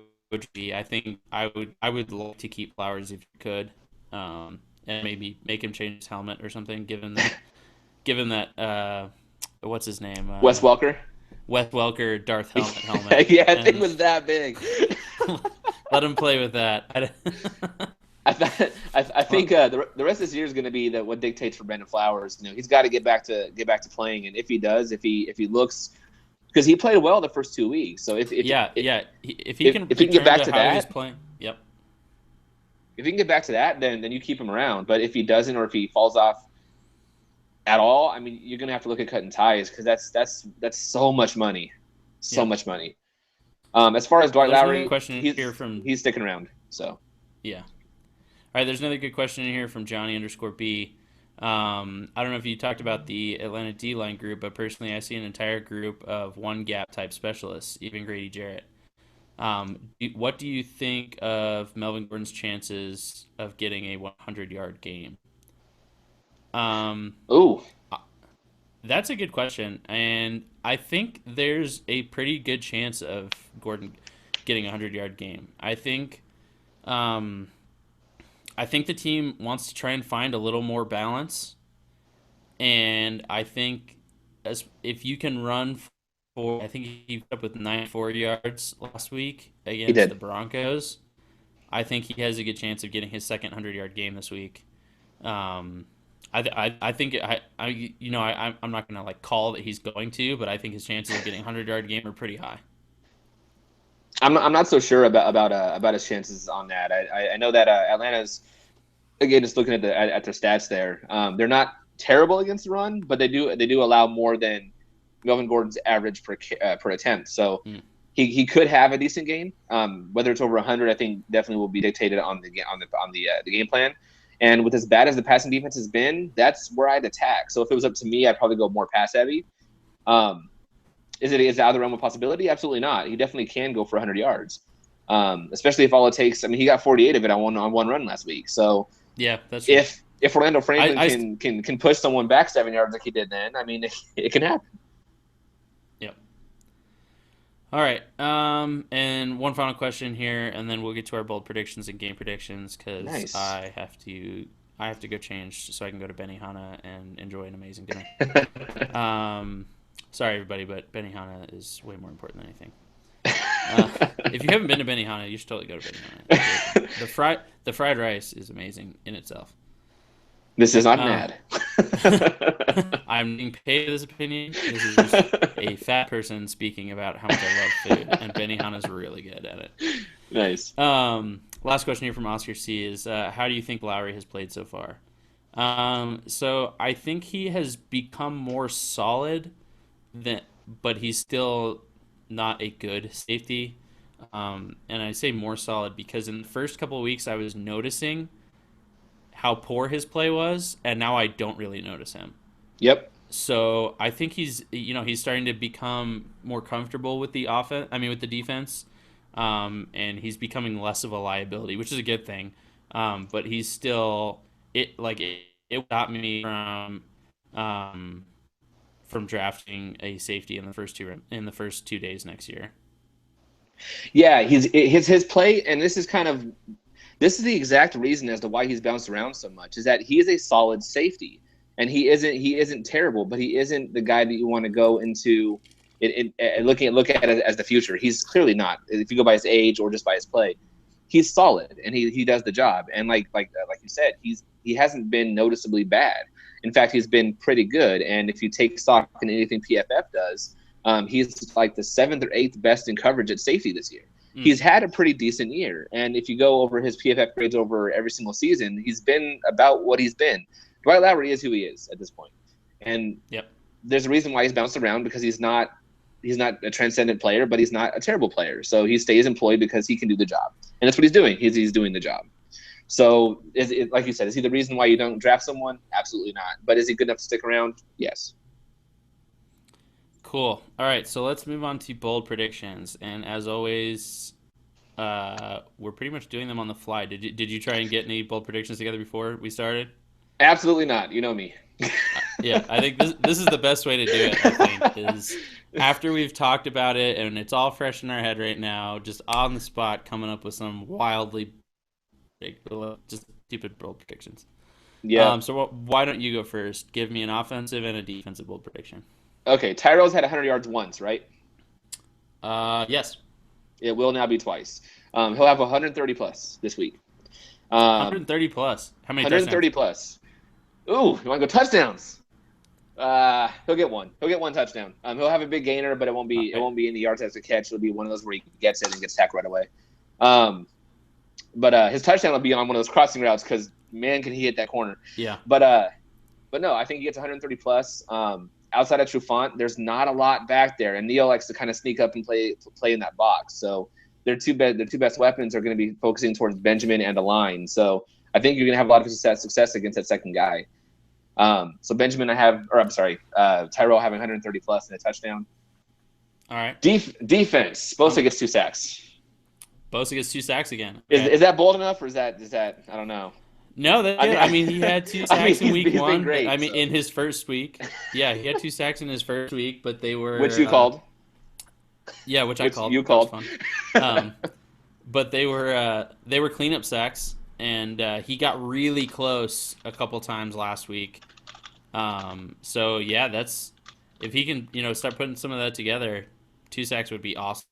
think I would like to keep Flowers if you could, and maybe make him change his helmet or something. Given that, what's his name? Wes Welker. Wes Welker, Darth helmet. Yeah, I think it was that big. Let him play with that. I think the rest of this year is going to be what dictates for Brandon Flowers. He's got to get back to playing, and if he does, if he looks, because he played well the first 2 weeks. So if he can get back to that, he's playing. Yep. If he can get back to that, then you keep him around. But if he doesn't, or if he falls off at all, I mean, you're going to have to look at cutting ties, because that's so much money, much money. As far as Dwight Lowry, he's sticking around. So yeah. All right, there's another good question in here from Johnny_B. I don't know if you talked about the Atlanta D-line group, but personally I see an entire group of one gap type specialists, even Grady Jarrett. What do you think of Melvin Gordon's chances of getting a 100-yard game? That's a good question, and I think there's a pretty good chance of Gordon getting a 100-yard game. I think the team wants to try and find a little more balance, and I think if you can run for, I think he put up with 94 yards last week against the Broncos. I think he has a good chance of getting his second 100-yard game this week. I think I'm not gonna call that he's going to, but I think his chances of getting a 100-yard game are pretty high. I'm not so sure about his chances on that. I know that Atlanta's, again, just looking at their stats there, they're not terrible against the run, but they do allow more than Melvin Gordon's average per attempt. So he could have a decent game. Whether it's over 100, I think definitely will be dictated on the game plan. And with as bad as the passing defense has been, that's where I'd attack. So if it was up to me, I'd probably go more pass heavy. Is it out of the realm of possibility? Absolutely not. He definitely can go for 100 yards, especially if all it takes. I mean, he got 48 of it on one run last week. So yeah, that's true. If Orlando Franklin can push someone back 7 yards like he did then, I mean, it can happen. Yep. All right. And one final question here, and then we'll get to our bold predictions and game predictions, because nice. I have to go change so I can go to Benihana and enjoy an amazing dinner. Sorry, everybody, but Benihana is way more important than anything. If you haven't been to Benihana, you should totally go to Benihana. The fried rice is amazing in itself. This is not mad. I'm being paid for this opinion. This is just a fat person speaking about how much I love food, and Benihana's really good at it. Nice. Last question here from Oscar C is, how do you think Lowry has played so far? So I think he has become more solid, but he's still not a good safety. And I say more solid because in the first couple of weeks I was noticing how poor his play was, and now I don't really notice him. Yep. So I think he's starting to become more comfortable with the offense. I mean, with the defense, and he's becoming less of a liability, which is a good thing. But he's still it stopped me from drafting a safety in the first 2 days next year. Yeah, his play, and this is the exact reason as to why he's bounced around so much, is that he is a solid safety, and he isn't terrible, but he isn't the guy that you want to go into look at it as the future. He's clearly not. If you go by his age or just by his play, he's solid and he does the job. And like you said, he hasn't been noticeably bad. In fact, he's been pretty good. And if you take stock in anything PFF does, he's like the 7th or 8th best in coverage at safety this year. He's had a pretty decent year. And if you go over his PFF grades over every single season, he's been about what he's been. Dwight Lowry is who he is at this point. And there's a reason why he's bounced around, because he's not a transcendent player, but he's not a terrible player. So he stays employed because he can do the job, and that's what he's doing. He's doing the job. So, like you said, is he the reason why you don't draft someone? Absolutely not. But is he good enough to stick around? Yes. Cool. All right, so let's move on to bold predictions. And as always, we're pretty much doing them on the fly. Did you try and get any bold predictions together before we started? Absolutely not. You know me. Yeah, I think this is the best way to do it. I think is after we've talked about it and it's all fresh in our head right now, just on the spot, coming up with some wildly big, just stupid bold predictions. Yeah. So why don't you go first? Give me an offensive and a defensive bold prediction. Okay. Tyro's had 100 yards once, right? Yes. It will now be twice. He'll have 130 plus this week. 130 plus. How many 130 touchdowns? plus. Ooh, you want to go touchdowns? He'll get one. He'll get one touchdown. He'll have a big gainer, but it won't be in the yards after catch. It'll be one of those where he gets it and gets tackled right away. But his touchdown will be on one of those crossing routes because man, can he hit that corner? Yeah. But no, I think he gets 130 plus. Outside of Trufant, there's not a lot back there, and Neal likes to kind of sneak up and play in that box. So their two best weapons are going to be focusing towards Benjamin and the line. So I think you're going to have a lot of success against that second guy. So Benjamin, Tyrell having 130 plus and a touchdown. All right. Defense. Bosa gets 2 sacks. Bosa gets 2 sacks again. Okay. Is that bold enough, or is that I don't know. No, I mean he had 2 sacks in week 1. Great, in his first week. Yeah, he had 2 sacks in his first week, but they were which you called. Yeah, which I called. You called. Fun. But they were cleanup sacks, and he got really close a couple times last week. So yeah, that's if he can start putting some of that together, 2 sacks would be awesome.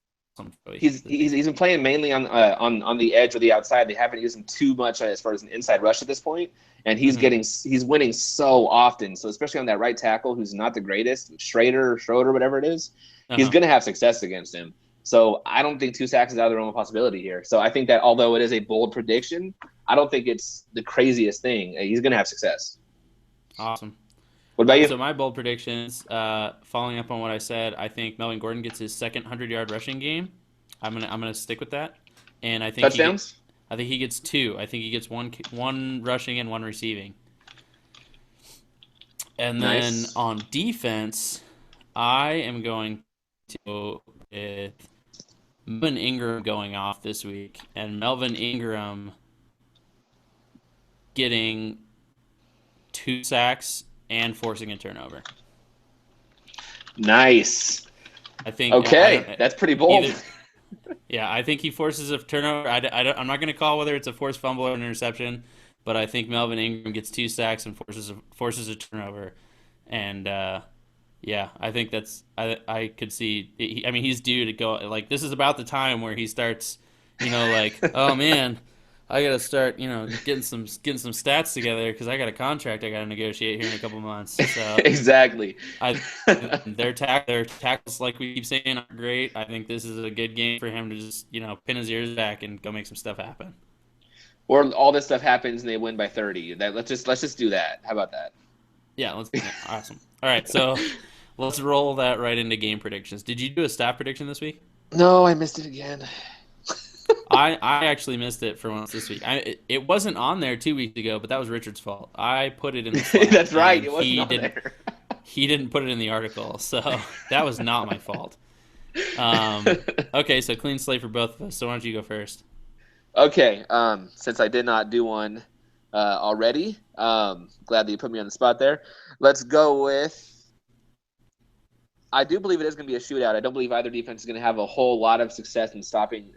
He's been playing mainly on the edge or the outside. They haven't used him too much as far as an inside rush at this point, and he's winning so often. So especially on that right tackle, who's not the greatest, Schroeder, whatever it is, he's going to have success against him. So I don't think 2 sacks is out of the realm of possibility here. So I think that although it is a bold prediction, I don't think it's the craziest thing. He's going to have success. Awesome. What about you? So my bold predictions, following up on what I said, I think Melvin Gordon gets his second 100-yard rushing game. I'm gonna stick with that, and I think touchdowns. I think he gets 2. I think he gets one rushing and 1 receiving. And then on defense, I am going to go with Melvin Ingram going off this week, and Melvin Ingram getting 2 sacks and forcing a turnover. Nice. I think. Okay, that's pretty bold. Yeah, I think he forces a turnover. I'm not going to call whether it's a forced fumble or an interception, but I think Melvin Ingram gets 2 sacks and forces a turnover. And yeah, I think that's. I could see. He's due to go. Like, this is about the time where he starts. Oh man, I gotta start, getting some stats together because I got a contract I gotta negotiate here in a couple months. So exactly. Their tackles, like we keep saying, are great. I think this is a good game for him to just, pin his ears back and go make some stuff happen. Or all this stuff happens and they win by 30. Let's just do that. How about that? Yeah, let's do that. Awesome. All right, so let's roll that right into game predictions. Did you do a staff prediction this week? No, I missed it again. I actually missed it for once this week. It wasn't on there 2 weeks ago, but that was Richard's fault. I put it in the Slack. That's right. It wasn't on there. He didn't put it in the article, so that was not my fault. Okay, so clean slate for both of us. So why don't you go first? Okay. Since I did not do one already, glad that you put me on the spot there. Let's go with. I do believe it is going to be a shootout. I don't believe either defense is going to have a whole lot of success in stopping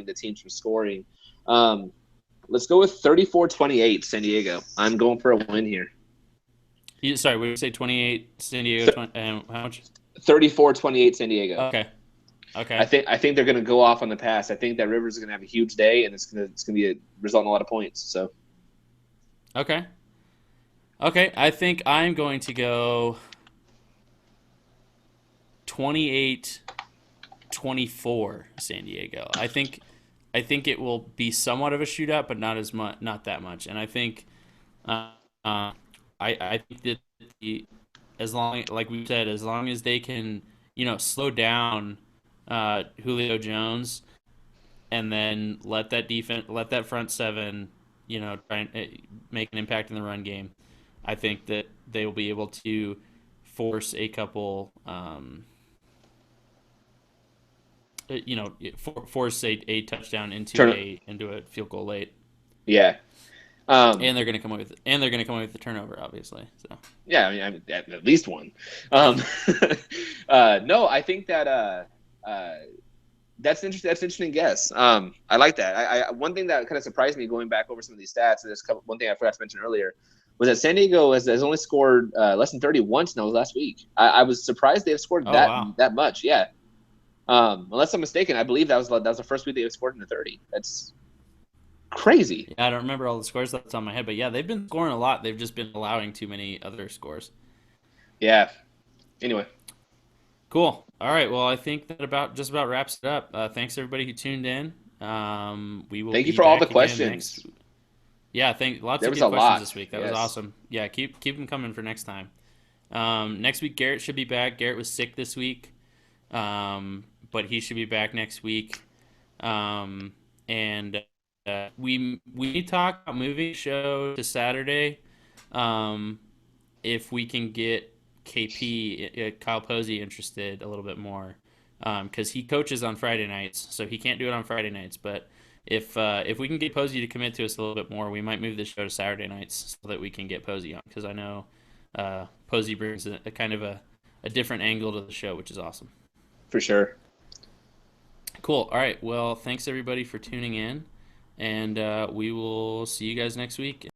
the teams from scoring. Let's go with 34-28 San Diego. I'm going for a win here. Sorry, what did you say? 28 San Diego. How much? 34-28 San Diego. Okay. I think they're going to go off on the pass. I think that Rivers is going to have a huge day, and it's going to be result in a lot of points. So. Okay. I think I'm going to go 28-24 San Diego. I think it will be somewhat of a shootout, but not that much. And I think I think that as long as they can, slow down Julio Jones, and then let that front seven, try and make an impact in the run game. I think that they will be able to force a couple, force a touchdown Turn. into a field goal late, Yeah. Um, and they're going to come away with the turnover, obviously. So yeah. I mean at least one. Um, no, I think that that's interesting. That's an interesting guess. I like that. One thing that kind of surprised me going back over some of these stats, and one thing I forgot to mention earlier, was that San Diego has only scored less than 30 once now last week. I was surprised they have scored oh wow. that much. Yeah. Unless I'm mistaken, I believe that was the first week they have scored in the 30. That's crazy. Yeah, I don't remember all the scores that's on my head, but yeah, they've been scoring a lot. They've just been allowing too many other scores. Yeah. Anyway, Cool. All right. Well, I think that about wraps it up. Thanks everybody who tuned in. We will thank you be for all the back again questions. next. Yeah, thank lots There of was good a questions lot. this week. That was Yes, awesome. Yeah, keep them coming for next time. Next week Garrett should be back. Garrett was sick this week, but he should be back next week. And we talk about moving show to Saturday. Um, if we can get KP Kyle Posey interested a little bit more, because he coaches on Friday nights, so he can't do it on Friday nights. But if we can get Posey to commit to us a little bit more, we might move the show to Saturday nights so that we can get Posey on. Because I know Posey brings a kind of a different angle to the show, which is awesome. for sure. Cool. All right. Well, thanks everybody for tuning in, and we will see you guys next week.